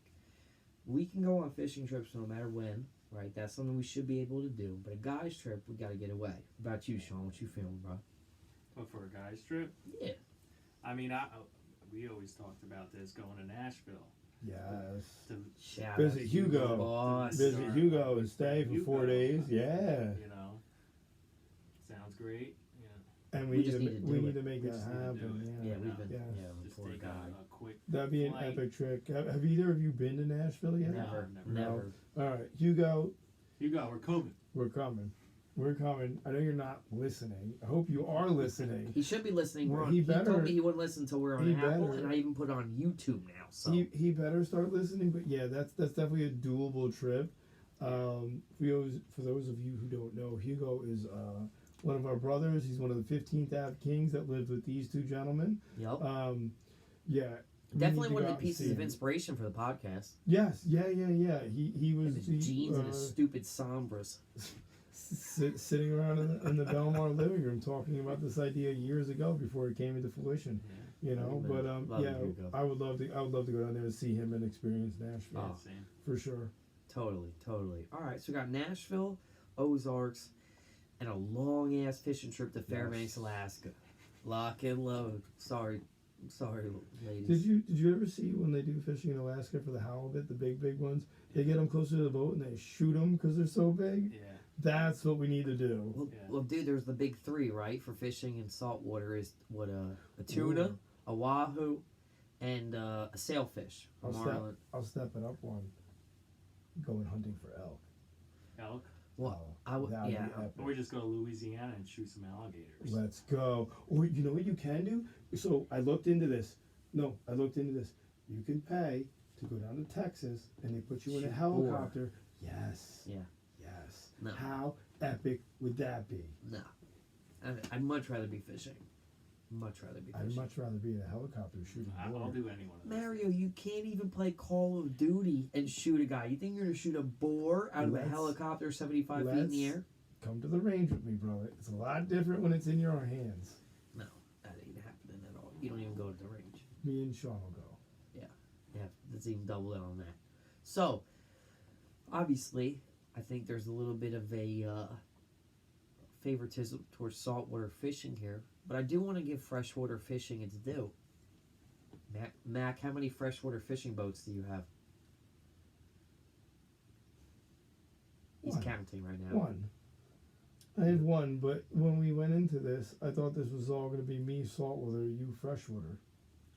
[SPEAKER 2] we can go on fishing trips no matter when, right? That's something we should be able to do. But a guy's trip, we got to get away. What about you, Sean? What you feeling, bro?
[SPEAKER 3] But for a guy's trip,
[SPEAKER 2] Yeah.
[SPEAKER 3] I mean, we always talked about this going to Nashville.
[SPEAKER 1] Yes.
[SPEAKER 3] To,
[SPEAKER 2] Shout
[SPEAKER 1] Visit
[SPEAKER 2] out to
[SPEAKER 1] Hugo.
[SPEAKER 2] you, boss.
[SPEAKER 1] Visit Hugo and stay for
[SPEAKER 3] Hugo.
[SPEAKER 1] 4 days. Yeah.
[SPEAKER 3] you know, sounds great. Yeah.
[SPEAKER 1] And
[SPEAKER 2] We just need to do
[SPEAKER 1] we
[SPEAKER 2] it.
[SPEAKER 1] need to make
[SPEAKER 3] We
[SPEAKER 1] that
[SPEAKER 3] just need to do
[SPEAKER 1] happen.
[SPEAKER 3] it.
[SPEAKER 1] Yeah.
[SPEAKER 2] Yeah, we've been.
[SPEAKER 1] Yes.
[SPEAKER 2] Yeah,
[SPEAKER 3] Just
[SPEAKER 2] poor
[SPEAKER 3] take
[SPEAKER 2] guy.
[SPEAKER 3] a quick
[SPEAKER 1] That'd be an
[SPEAKER 3] flight.
[SPEAKER 1] epic trick. Have either of you been to Nashville yet?
[SPEAKER 2] Never,
[SPEAKER 3] No,
[SPEAKER 2] never.
[SPEAKER 1] All right, Hugo,
[SPEAKER 3] Hugo, we're coming.
[SPEAKER 1] we're coming. We're coming. I know you're not listening. I hope you are listening.
[SPEAKER 2] He should be listening. We're
[SPEAKER 1] Well,
[SPEAKER 2] on.
[SPEAKER 1] he
[SPEAKER 2] He told
[SPEAKER 1] better-
[SPEAKER 2] me he wouldn't listen until we're on
[SPEAKER 1] he
[SPEAKER 2] Apple,
[SPEAKER 1] better.
[SPEAKER 2] and I even put it on YouTube now. So
[SPEAKER 1] He better start listening. But yeah, that's definitely a doable trip. For those of you who don't know, Hugo is one of our brothers. He's one of the 15th Ave Kings that lived with these two gentlemen.
[SPEAKER 2] yep,
[SPEAKER 1] Yeah. we
[SPEAKER 2] definitely
[SPEAKER 1] need to
[SPEAKER 2] one
[SPEAKER 1] go
[SPEAKER 2] of
[SPEAKER 1] out
[SPEAKER 2] the
[SPEAKER 1] and
[SPEAKER 2] pieces
[SPEAKER 1] see
[SPEAKER 2] of
[SPEAKER 1] him.
[SPEAKER 2] inspiration for the podcast.
[SPEAKER 1] Yes, yeah. He was
[SPEAKER 2] His
[SPEAKER 1] the,
[SPEAKER 2] jeans and his stupid sombras.
[SPEAKER 1] sitting around in the Belmar living room talking about this idea years ago before it came into fruition.
[SPEAKER 3] Yeah.
[SPEAKER 1] You know,
[SPEAKER 2] Amen.
[SPEAKER 1] but
[SPEAKER 2] Love
[SPEAKER 1] yeah,
[SPEAKER 2] Hugo.
[SPEAKER 1] I would love to go down there and see him and experience Nashville
[SPEAKER 2] Oh.
[SPEAKER 3] Same.
[SPEAKER 1] for sure.
[SPEAKER 2] Totally. All right, so we got Nashville, Ozarks, and a long ass fishing trip to Fairbanks,
[SPEAKER 1] Yes.
[SPEAKER 2] Alaska. Lock and load. Sorry, ladies.
[SPEAKER 1] Did you ever see when they do fishing in Alaska for the halibut, the big ones? They get them closer to the boat and they shoot them because they're so big.
[SPEAKER 3] Yeah.
[SPEAKER 1] That's what we need to do.
[SPEAKER 2] Well,
[SPEAKER 3] Yeah.
[SPEAKER 2] well, dude, there's the big three, right? For fishing in saltwater is what a tuna,
[SPEAKER 1] Ooh.
[SPEAKER 2] a wahoo, and a sailfish. A
[SPEAKER 1] I'll step,
[SPEAKER 2] marlin.
[SPEAKER 1] I'll step it up one. Going hunting for elk.
[SPEAKER 3] Elk.
[SPEAKER 2] Well,
[SPEAKER 1] Oh,
[SPEAKER 2] I would,
[SPEAKER 1] that'd be
[SPEAKER 2] yeah.
[SPEAKER 1] epic.
[SPEAKER 3] Or we just go to Louisiana and shoot some alligators.
[SPEAKER 1] Let's go. Or you know what you can do? So I looked into this. No, I looked into this. You can pay to go down to Texas and they put you in a
[SPEAKER 2] Shoot
[SPEAKER 1] helicopter. Yes.
[SPEAKER 2] Yeah.
[SPEAKER 1] Yes.
[SPEAKER 2] No.
[SPEAKER 1] How epic would that be?
[SPEAKER 2] No, I'd much rather be fishing. Much rather be
[SPEAKER 1] I'd
[SPEAKER 2] fishing.
[SPEAKER 1] much rather be in a helicopter shooting
[SPEAKER 3] I'll
[SPEAKER 1] boar.
[SPEAKER 3] do any one of those.
[SPEAKER 2] Mario, you can't even play Call of Duty and shoot a guy. You think you're gonna shoot a boar out of a
[SPEAKER 1] Let's-
[SPEAKER 2] helicopter 75 feet in the air?
[SPEAKER 1] Come to the range with me, brother. It's a lot different when it's in your hands.
[SPEAKER 2] No, that ain't happening at all. You don't even go to the range.
[SPEAKER 1] Me and Sean will go.
[SPEAKER 2] Yeah, let's even double in on that. So, obviously, I think there's a little bit of a favoritism towards saltwater fishing here, but I do want to give freshwater fishing its due. Mac, how many freshwater fishing boats do you have? He's
[SPEAKER 1] One.
[SPEAKER 2] counting right now.
[SPEAKER 1] One. I have one, but when we went into this, I thought this was all going to be me saltwater, you freshwater.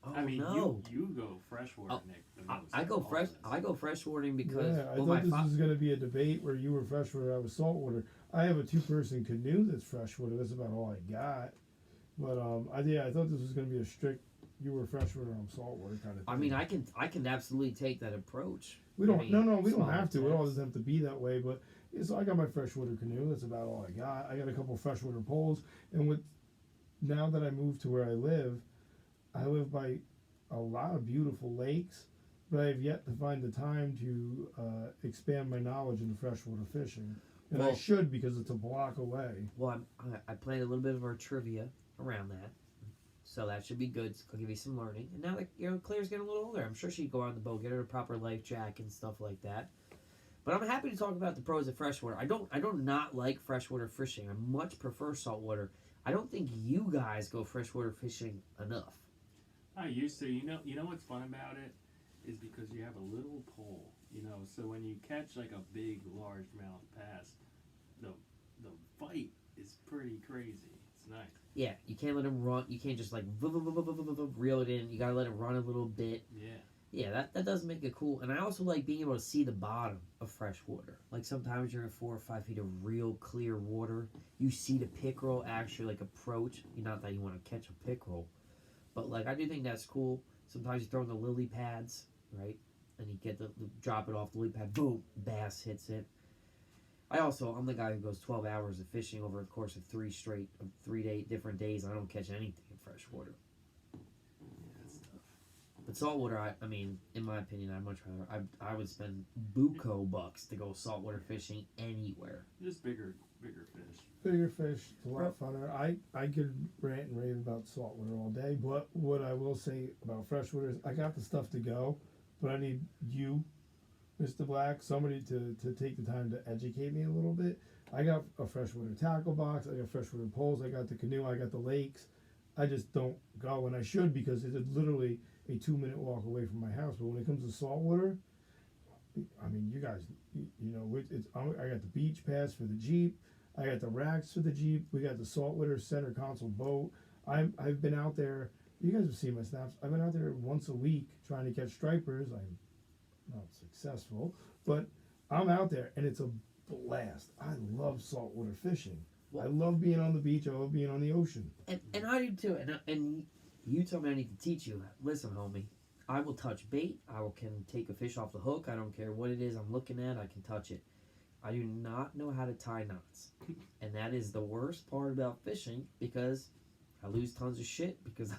[SPEAKER 2] Oh
[SPEAKER 3] I mean,
[SPEAKER 2] no!
[SPEAKER 3] you go freshwater,
[SPEAKER 2] Oh,
[SPEAKER 3] Nick. The
[SPEAKER 2] I,
[SPEAKER 3] most
[SPEAKER 2] I
[SPEAKER 3] out
[SPEAKER 2] go
[SPEAKER 3] of all
[SPEAKER 2] fresh.
[SPEAKER 3] of us.
[SPEAKER 2] I go freshwatering because
[SPEAKER 1] Yeah, I
[SPEAKER 2] well,
[SPEAKER 1] thought this
[SPEAKER 2] my
[SPEAKER 1] was going to be a debate where you were freshwater, I was saltwater. I have a 2-person canoe that's freshwater. That's about all I got. But I thought this was going to be a strict. You were freshwater, I'm saltwater kind of thing.
[SPEAKER 2] I mean, I can absolutely take that approach.
[SPEAKER 1] We don't.
[SPEAKER 2] I mean,
[SPEAKER 1] No, we don't
[SPEAKER 2] small
[SPEAKER 1] have to. It all
[SPEAKER 2] attacks.
[SPEAKER 1] doesn't have to be that way. But so I got my freshwater canoe. That's about all I got. I got a couple freshwater poles, and with now that I moved to where I live by a lot of beautiful lakes, but I have yet to find the time to expand my knowledge into freshwater fishing. And I
[SPEAKER 2] Well-
[SPEAKER 1] should because it's a block away.
[SPEAKER 2] Well, I played a little bit of our trivia around that, so that should be good. I'll give you some learning. And now that Claire's getting a little older, I'm sure she'd go on the boat, get her a proper life jacket and stuff like that. But I'm happy to talk about the pros of freshwater. I don't not like freshwater fishing. I much prefer saltwater. I don't think you guys go freshwater fishing enough.
[SPEAKER 3] I used to. You know what's fun about it is because you have a little pole. So when you catch like a big, largemouth bass, the fight is pretty crazy. It's nice.
[SPEAKER 2] Yeah, you can't let him run. You can't just like reel it in. You gotta let him run a little bit.
[SPEAKER 3] Yeah.
[SPEAKER 2] Yeah, that does make it cool. And I also like being able to see the bottom of fresh water. Like sometimes you're in 4 or 5 feet of real clear water. You see the pickerel actually like approach. Not that you want to catch a pickerel, but like I do think that's cool. Sometimes you throw in the lily pads, right? And you get the drop it off the lily pad, boom, bass hits it. I'm the guy who goes 12 hours of fishing over the course of 3 different days. And I don't catch anything in freshwater.
[SPEAKER 3] Yeah, it's tough.
[SPEAKER 2] But saltwater, I mean, in my opinion, I'd much rather. I would spend buco bucks to go saltwater fishing anywhere.
[SPEAKER 3] Just bigger fish.
[SPEAKER 1] Bigger fish, it's a lot funner. I could rant and rave about saltwater all day, but what I will say about freshwater is I got the stuff to go, but I need you, Mr. Black, somebody to take the time to educate me a little bit. I got a freshwater tackle box, I got freshwater poles, I got the canoe, I got the lakes. I just don't go, and I should because it's literally a 2-minute walk away from my house. But when it comes to saltwater, I mean, you guys, I got the beach pass for the Jeep. I got the racks for the Jeep. We got the saltwater center console boat. I've been out there. You guys have seen my snaps. I've been out there once a week trying to catch stripers. I'm not successful, but I'm out there and it's a blast. I love saltwater fishing. I love being on the beach. I love being on the ocean.
[SPEAKER 2] And I do too. And you told me I need to teach you. Listen, homie, I will touch bait. Can take a fish off the hook. I don't care what it is I'm looking at. I can touch it. I do not know how to tie knots, and that is the worst part about fishing because I lose tons of shit because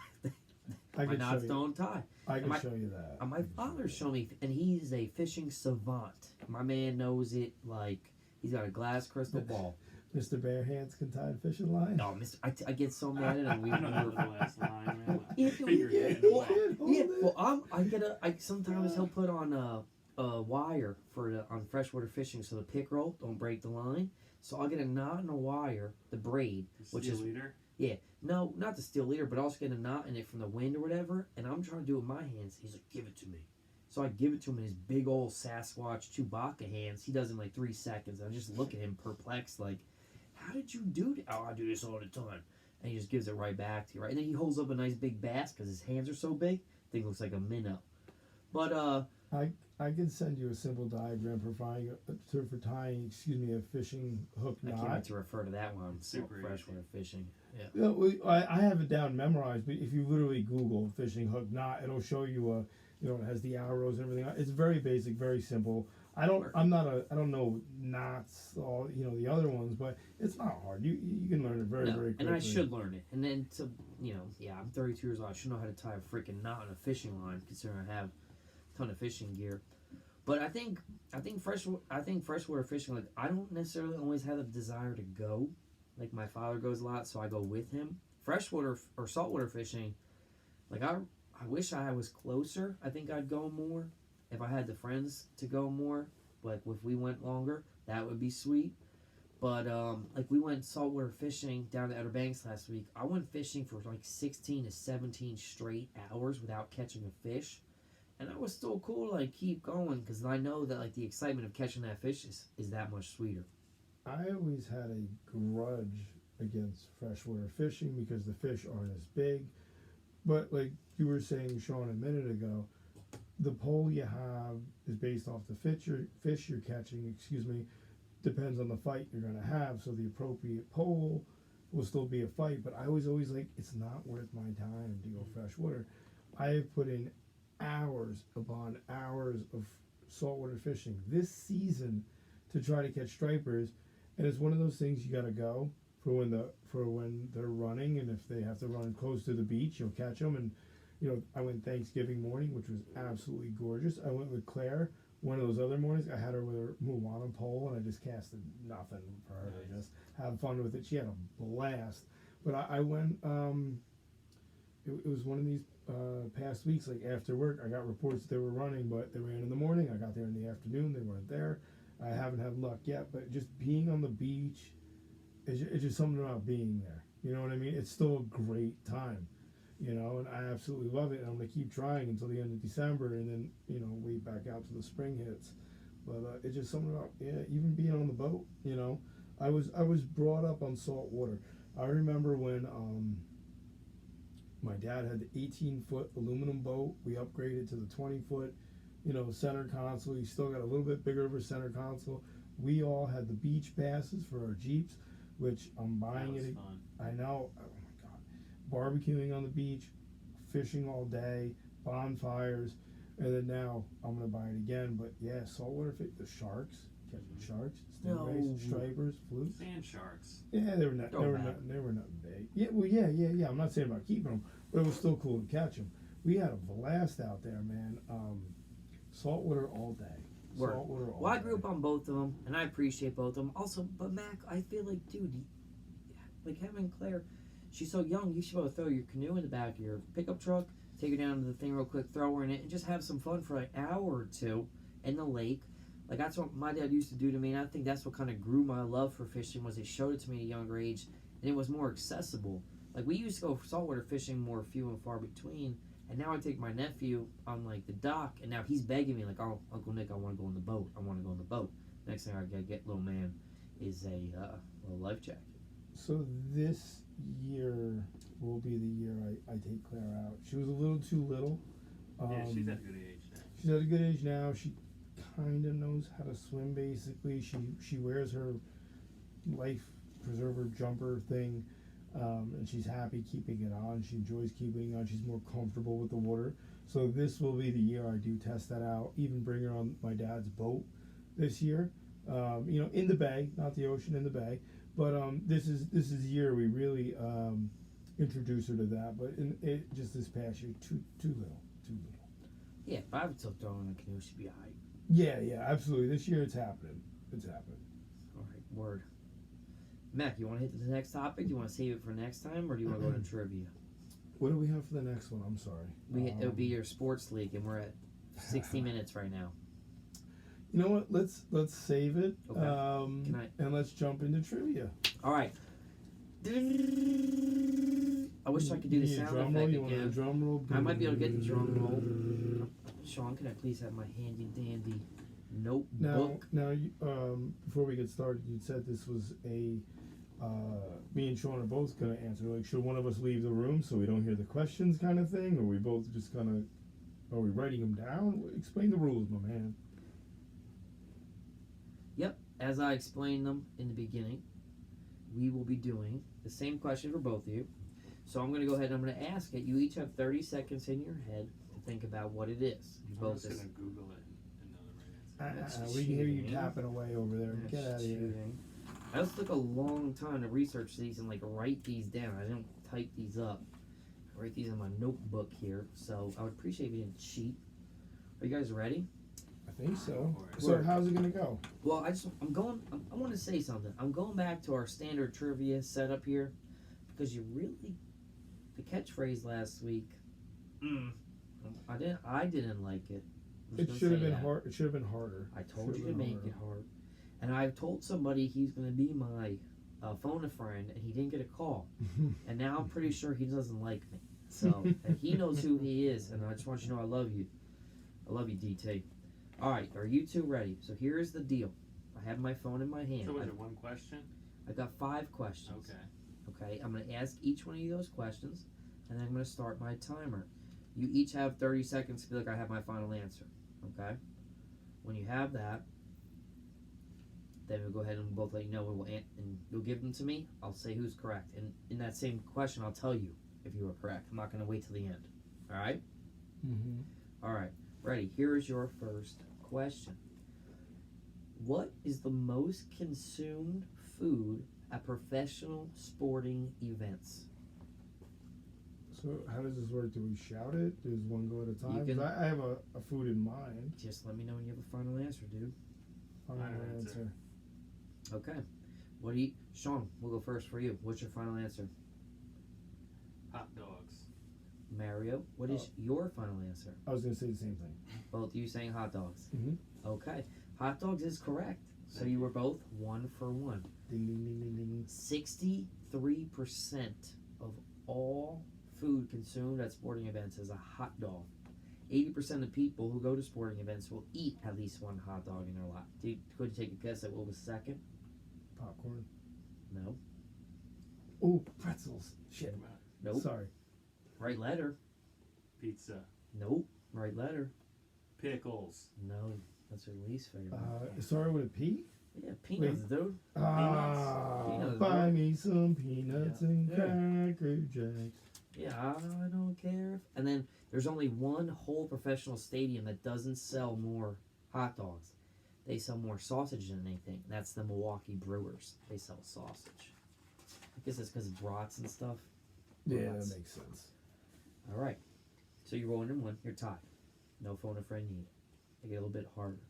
[SPEAKER 2] my knots don't tie.
[SPEAKER 1] I can show you that.
[SPEAKER 2] My father showed me, and he's a fishing savant. My man knows it like he's got a glass crystal ball.
[SPEAKER 1] Mr. Bare Hands can tie a fishing line.
[SPEAKER 2] No, I get so mad at him.
[SPEAKER 3] I don't know the last line, man.
[SPEAKER 2] I sometimes he'll put on a wire on freshwater fishing so the pick rope don't break the line. So I'll get a knot and a wire, the braid, which is
[SPEAKER 3] leader.
[SPEAKER 2] Yeah, no, not the steel leader, but also get a knot in it from the wind or whatever. And I'm trying to do it with my hands. He's like, give it to me. So I give it to him in his big old Sasquatch Chewbacca hands. He does it in like 3 seconds. I just look at him perplexed, like, how did you do that? Oh, I do this all the time. And he just gives it right back to you, right? And then he holds up a nice big bass because his hands are so big. Thing looks like a minnow. But
[SPEAKER 1] I can send you a simple diagram for tying a fishing hook knot.
[SPEAKER 2] I can't wait to refer to that one.
[SPEAKER 3] Super
[SPEAKER 2] freshwater fishing.
[SPEAKER 1] Yeah. I have it down memorized, but if you literally Google fishing hook knot, it'll show you it has the arrows and everything. It's very basic, very simple. I don't know knots, all the other ones, but it's not hard. You can learn it very quickly.
[SPEAKER 2] And I should learn it. And then I'm 32 years old. I should know how to tie a freaking knot on a fishing line, considering I have a ton of fishing gear. But I think freshwater fishing, like, I don't necessarily always have a desire to go. Like, my father goes a lot, so I go with him. Freshwater or saltwater fishing, like, I wish I was closer. I think I'd go more if I had the friends to go more. Like, if we went longer, that would be sweet. But like, we went saltwater fishing down the Outer Banks last week. I went fishing for like 16 to 17 straight hours without catching a fish. And that was still cool to like keep going because I know that like the excitement of catching that fish is that much sweeter.
[SPEAKER 1] I always had a grudge against freshwater fishing because the fish aren't as big. But like you were saying, Sean, a minute ago, the pole you have is based off the fish you're catching, depends on the fight you're going to have. So the appropriate pole will still be a fight. But I was always like, it's not worth my time to go freshwater. I have put in hours upon hours of saltwater fishing this season to try to catch stripers, and it's one of those things you got to go for when they're running, and if they have to run close to the beach, you'll catch them. And I went Thanksgiving morning, which was absolutely gorgeous. I went with Claire one of those other mornings. I had her with her Moana pole, and I just casted nothing for her to just have fun with it. She had a blast. But I went. It was one of these past weeks, like after work, I got reports they were running, but they ran in the morning. I got there in the afternoon. They weren't there. I haven't had luck yet, but just being on the beach, it's just something about being there. You know what I mean? It's still a great time, and I absolutely love it. And I'm going to keep trying until the end of December, and then, wait back out to the spring hits. But it's just something about, even being on the boat, I was brought up on salt water. I remember when, my dad had the 18-foot aluminum boat. We upgraded to the 20-foot, center console. He still got a little bit bigger of a center console. We all had the beach passes for our Jeeps, which I'm buying it.
[SPEAKER 3] Fun.
[SPEAKER 1] I know. Oh my God, barbecuing on the beach, fishing all day, bonfires, and then now I'm gonna buy it again. But yeah, saltwater fish, the sharks, catching sharks, stingrays, stripers, flukes.
[SPEAKER 3] Sand sharks.
[SPEAKER 1] Yeah, they were nothing big. Yeah, well, yeah. I'm not saying about keeping them, but it was still cool to catch them. We had a blast out there, man. Saltwater all day. Saltwater all day.
[SPEAKER 2] Well, I grew up on both of them, and I appreciate both of them. Also, but Mac, I feel like, dude, like having Claire, she's so young. You should be able to throw your canoe in the back of your pickup truck, take her down to the thing real quick, throw her in it, and just have some fun for an hour or two in the lake. Like, that's what my dad used to do to me, and I think that's what kind of grew my love for fishing, was he showed it to me at a younger age, and it was more accessible. Like, we used to go saltwater fishing more few and far between, and now I take my nephew on, like, the dock, and now he's begging me, like, oh, Uncle Nick, I want to go on the boat. I want to go on the boat. Next thing I get little man is a life jacket.
[SPEAKER 1] So this year will be the year I take Claire out. She was a little too little.
[SPEAKER 3] Yeah, she's at a good age now.
[SPEAKER 1] She's at a good age now. She kind of knows how to swim. Basically, she wears her life preserver jumper thing, and she's happy keeping it on. She enjoys keeping it on. She's more comfortable with the water. So this will be the year I do test that out. Even bring her on my dad's boat this year. In the bay, not the ocean, in the bay. But this is the year we really introduce her to that. But just this past year, too little.
[SPEAKER 2] Yeah, if I would still throw her in a canoe, she'd be alright.
[SPEAKER 1] Yeah, absolutely. This year it's happening.
[SPEAKER 2] Alright, word. Mac, you want to hit the next topic? Do you want to save it for next time, or do you want to go to trivia?
[SPEAKER 1] What do we have for the next one? I'm sorry.
[SPEAKER 2] It'll be your sports league, and we're at 60 minutes right now.
[SPEAKER 1] You know what? Let's save it.
[SPEAKER 2] Okay.
[SPEAKER 1] And let's jump into trivia.
[SPEAKER 2] All right. I wish I could do the sound
[SPEAKER 1] drum
[SPEAKER 2] effect
[SPEAKER 1] roll? You want a
[SPEAKER 2] again.
[SPEAKER 1] drum roll?
[SPEAKER 2] I might be able to get the drum roll. Sean, can I please have my handy dandy notebook?
[SPEAKER 1] Now, before we get started, you said this was me and Sean are both going to answer. Like, should one of us leave the room so we don't hear the questions, kind of thing, or we both just gonna? Are we writing them down? Explain the rules, my man.
[SPEAKER 2] Yep, as I explained them in the beginning, we will be doing the same question for both of you. So I'm going to go ahead and I'm going to ask it. You each have 30 seconds in your head to think about what it is. You
[SPEAKER 3] I'm
[SPEAKER 2] both
[SPEAKER 3] just going to Google it and know the right answer.
[SPEAKER 2] That's
[SPEAKER 1] We can hear you
[SPEAKER 2] cheating.
[SPEAKER 1] tapping away over there.
[SPEAKER 2] That's
[SPEAKER 1] Get out of here.
[SPEAKER 2] cheating. I just took a long time to research these and write these down. I didn't type these up. I write these in my notebook here. So I would appreciate if you didn't cheat. Are you guys ready?
[SPEAKER 1] I think so.
[SPEAKER 3] Word.
[SPEAKER 1] So how's it gonna go?
[SPEAKER 2] Well, I want to say something. I'm going back to our standard trivia setup here because the catchphrase last week. I didn't like it.
[SPEAKER 1] It should have been hard. It should have been harder.
[SPEAKER 2] I told you to make it hard, and I've told somebody he's going to be my phone a friend, and he didn't get a call, and now I'm pretty sure he doesn't like me. So and he knows who he is, and I just want you to know I love you. I love you, DT. All right, are you two ready? So here's the deal. I have my phone in my hand.
[SPEAKER 3] So was it one question?
[SPEAKER 2] I got 5 questions.
[SPEAKER 3] Okay.
[SPEAKER 2] I'm going to ask each one of you those questions, and then I'm going to start my timer. You each have 30 seconds to be like, I have my final answer. Okay? When you have that, then we'll go ahead and both let you know, and you'll give them to me. I'll say who's correct. And in that same question, I'll tell you if you were correct. I'm not going to wait till the end. All right?
[SPEAKER 1] Mm-hmm.
[SPEAKER 2] All right. Ready. Here is your first question. What is the most consumed food at professional sporting events?
[SPEAKER 1] So how does this work? Do we shout it? Does one go at a time?
[SPEAKER 2] You can-
[SPEAKER 1] 'Cause I have a food in mind.
[SPEAKER 2] Just let me know when you have a final answer, dude.
[SPEAKER 1] Final answer.
[SPEAKER 2] Okay. Sean, we'll go first for you. What's your final answer?
[SPEAKER 3] Hot dogs.
[SPEAKER 2] Mario, what is your final answer?
[SPEAKER 1] I was gonna say the same thing.
[SPEAKER 2] Both of you saying hot dogs.
[SPEAKER 1] Mhm.
[SPEAKER 2] Okay. Hot dogs is correct. So you were both 1 for 1.
[SPEAKER 1] Ding ding ding ding ding.
[SPEAKER 2] 63% of all food consumed at sporting events is a hot dog. 80% of people who go to sporting events will eat at least one hot dog in their life. Could you take a guess at what was second?
[SPEAKER 1] Popcorn.
[SPEAKER 2] No.
[SPEAKER 1] Oh, pretzels. Shit.
[SPEAKER 2] Nope.
[SPEAKER 1] Sorry.
[SPEAKER 2] Right letter.
[SPEAKER 3] Pizza.
[SPEAKER 2] Nope. Right letter.
[SPEAKER 3] Pickles.
[SPEAKER 2] No. That's your least favorite.
[SPEAKER 1] Sorry with a P?
[SPEAKER 2] Yeah, peanuts, dude. Peanuts,
[SPEAKER 1] Buy
[SPEAKER 2] bro.
[SPEAKER 1] me some peanuts and
[SPEAKER 2] Yeah.
[SPEAKER 1] Cracker Jacks.
[SPEAKER 2] Yeah, I don't care. And then there's only one whole professional stadium that doesn't sell more hot dogs. They sell more sausage than anything. That's the Milwaukee Brewers. They sell sausage. I guess it's because of brats and stuff.
[SPEAKER 1] Yeah,
[SPEAKER 2] Brats.
[SPEAKER 1] that makes sense.
[SPEAKER 2] All right. So you're 1-1. You're tied. No phone a friend needed. They get a little bit harder.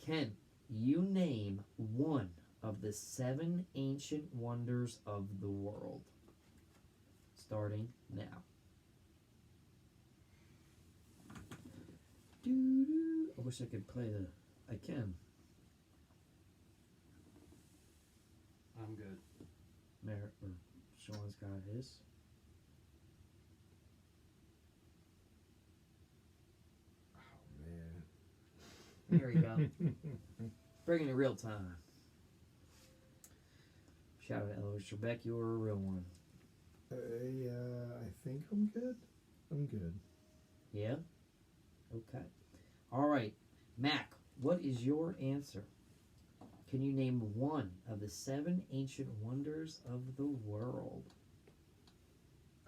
[SPEAKER 2] Can you name one of the 7 ancient wonders of the world? Starting now. Doo-doo. I wish I could play the... I can.
[SPEAKER 3] I'm good.
[SPEAKER 2] Sean's got his.
[SPEAKER 1] Oh man.
[SPEAKER 2] There we go. Bringing it real time. Shout out to Elvis Trebek, you were a real one.
[SPEAKER 1] I think I'm good. I'm good.
[SPEAKER 2] Yeah? Okay. All right. Mac, what is your answer? Can you name one of the 7 ancient wonders of the world?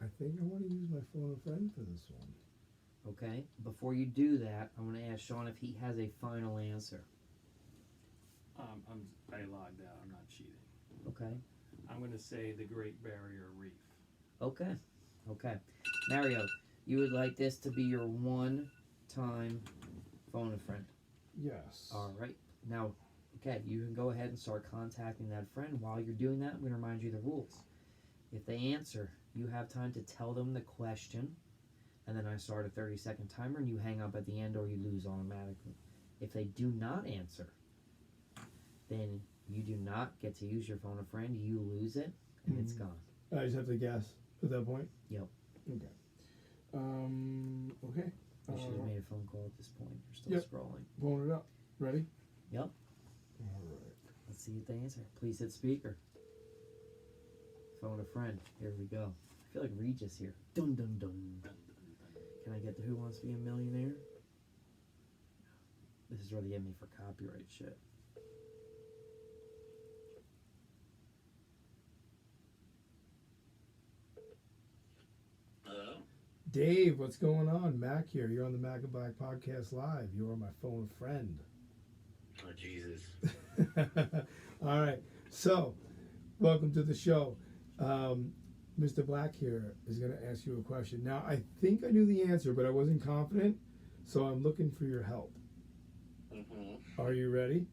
[SPEAKER 1] I think I want to use my phone a friend for this one.
[SPEAKER 2] Okay. Before you do that, I'm going to ask Sean if he has a final answer.
[SPEAKER 3] I logged out. I'm not cheating.
[SPEAKER 2] Okay.
[SPEAKER 3] I'm going to say the Great Barrier Reef.
[SPEAKER 2] Okay. Okay. Mario, you would like this to be your one-time phone a friend.
[SPEAKER 1] Yes.
[SPEAKER 2] All right. Now, okay, you can go ahead and start contacting that friend. While you're doing that, I'm going to remind you the rules. If they answer, you have time to tell them the question, and then I start a 30-second timer, and you hang up at the end or you lose automatically. If they do not answer, then you do not get to use your phone a friend. You lose it, and it's gone.
[SPEAKER 1] I just have to guess at that point?
[SPEAKER 2] Yep.
[SPEAKER 1] Okay. Okay.
[SPEAKER 2] You should have made a phone call at this point. You're still
[SPEAKER 1] Yep.
[SPEAKER 2] scrolling.
[SPEAKER 1] Pulling it up. Ready?
[SPEAKER 2] Yep.
[SPEAKER 1] All right.
[SPEAKER 2] Let's see if they answer. Please hit speaker. Phone a friend. Here we go. I feel like Regis here. Dun dun dun. Can I get the Who Wants to Be a Millionaire? This is where they get me for copyright shit.
[SPEAKER 4] Hello?
[SPEAKER 1] Dave, what's going on? Mac here. You're on the Mac and Black Podcast Live. You're my phone friend.
[SPEAKER 4] Oh, Jesus.
[SPEAKER 1] All right. So, welcome to the show. Mr. Black here is going to ask you a question. Now, I think I knew the answer, but I wasn't confident, so I'm looking for your help.
[SPEAKER 4] Mm-hmm.
[SPEAKER 1] Are you ready?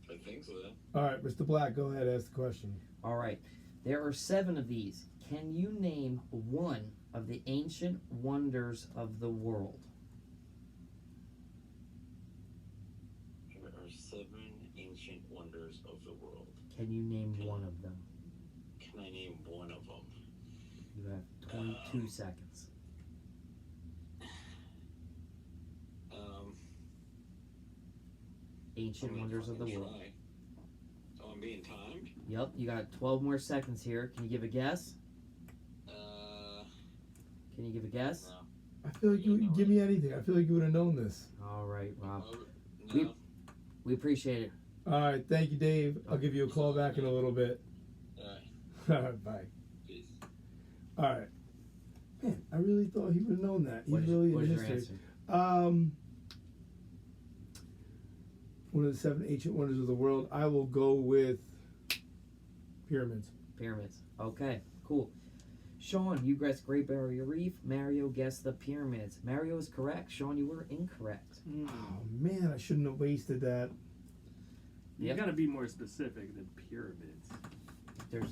[SPEAKER 4] I think so.
[SPEAKER 1] All right, Mr. Black, go ahead, ask the question.
[SPEAKER 2] All right. There are 7 of these. Can you name one of the ancient wonders of the world?
[SPEAKER 4] There are 7 ancient wonders of the world.
[SPEAKER 2] Can you name one of them?
[SPEAKER 4] Can I name one of them?
[SPEAKER 2] You have 22 seconds. Ancient wonders of the world.
[SPEAKER 4] Try. Oh, I'm being timed?
[SPEAKER 2] Yep, you got 12 more seconds here. Can you give a guess? Can you give a guess?
[SPEAKER 4] No.
[SPEAKER 1] I feel like you give me anything. I feel like you would have known this.
[SPEAKER 2] All right, Rob.
[SPEAKER 4] No.
[SPEAKER 2] We appreciate it.
[SPEAKER 1] All right, thank you, Dave. I'll give you a call back in a little bit.
[SPEAKER 4] Alright.
[SPEAKER 1] All right, bye.
[SPEAKER 4] Peace.
[SPEAKER 1] All right. Man, I really thought he would have known that. He's
[SPEAKER 2] What is
[SPEAKER 1] really
[SPEAKER 2] your
[SPEAKER 1] in history.
[SPEAKER 2] answer?
[SPEAKER 1] One of the 7 ancient wonders of the world. I will go with pyramids.
[SPEAKER 2] Pyramids. Okay, cool. Sean, you guessed Great Barrier Reef. Mario guessed the pyramids. Mario is correct. Sean, you were incorrect.
[SPEAKER 1] Oh man, I shouldn't have wasted that.
[SPEAKER 3] You
[SPEAKER 2] Yep.
[SPEAKER 3] got to be more specific than pyramids.
[SPEAKER 2] There's.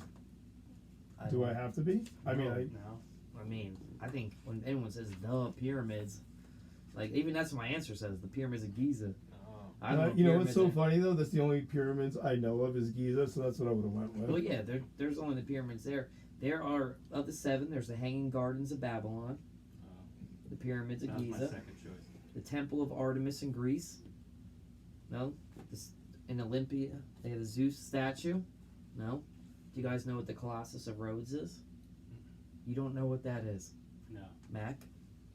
[SPEAKER 1] Do I have to be? I mean,
[SPEAKER 3] No.
[SPEAKER 2] I mean, I think when anyone says the pyramids, like even that's what my answer says. The pyramids of Giza.
[SPEAKER 3] Oh.
[SPEAKER 2] I don't know.
[SPEAKER 1] you know what's so
[SPEAKER 2] pyramids
[SPEAKER 1] funny though? That's the only pyramids I know of is Giza, so that's what I would have went with.
[SPEAKER 2] Well, yeah, there's only the pyramids there. There are of the 7. There's the Hanging Gardens of Babylon, the pyramids of
[SPEAKER 3] That was my
[SPEAKER 2] Giza,
[SPEAKER 3] second choice.
[SPEAKER 2] the Temple of Artemis in Greece. No, in Olympia they have the Zeus statue. No, do you guys know what the Colossus of Rhodes is? You don't know what that is,
[SPEAKER 3] No.
[SPEAKER 2] Mac?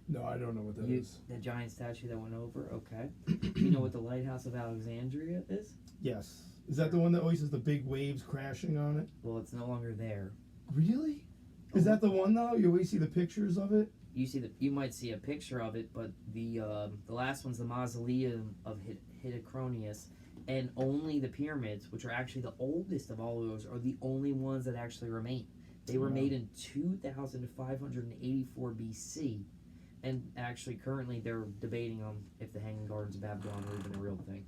[SPEAKER 1] No, I don't know what that is.
[SPEAKER 2] The giant statue that went over. Okay. Do you know what the Lighthouse of Alexandria is?
[SPEAKER 1] Yes. Is that the one that always has the big waves crashing on it?
[SPEAKER 2] Well, it's no longer there.
[SPEAKER 1] Really? Is that the one though? You always see the pictures of it?
[SPEAKER 2] You might see a picture of it, but the last one's the mausoleum of Hydrocronius, and only the pyramids, which are actually the oldest of all of those, are the only ones that actually remain. They were made in 2584 BC, and actually currently they're debating on if the Hanging Gardens of Babylon are even a real thing.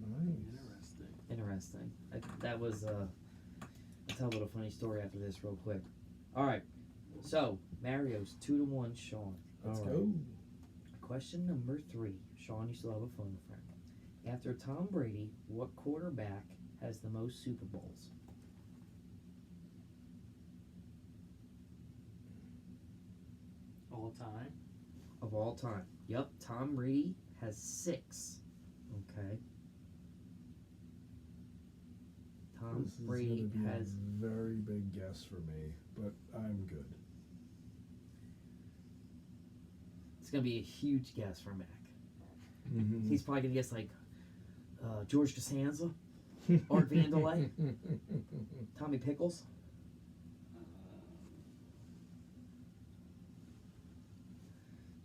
[SPEAKER 1] Nice.
[SPEAKER 2] Interesting. That was I'll tell a little funny story after this real quick. All right, so Mario's 2-1 Sean.
[SPEAKER 1] Let's
[SPEAKER 2] All
[SPEAKER 1] go.
[SPEAKER 2] right. Question number 3. Sean, you still have a phone friend. After Tom Brady, what quarterback has the most Super Bowls?
[SPEAKER 3] All time.
[SPEAKER 2] Of all time. Yep, Tom Brady has 6. Okay. Tom
[SPEAKER 1] This is
[SPEAKER 2] Brady
[SPEAKER 1] gonna be
[SPEAKER 2] has.
[SPEAKER 1] a very big guess for me, but I'm good.
[SPEAKER 2] It's gonna be a huge guess for Mac.
[SPEAKER 1] Mm-hmm.
[SPEAKER 2] He's probably gonna guess like George Costanza, Art Vandelay, Tommy Pickles.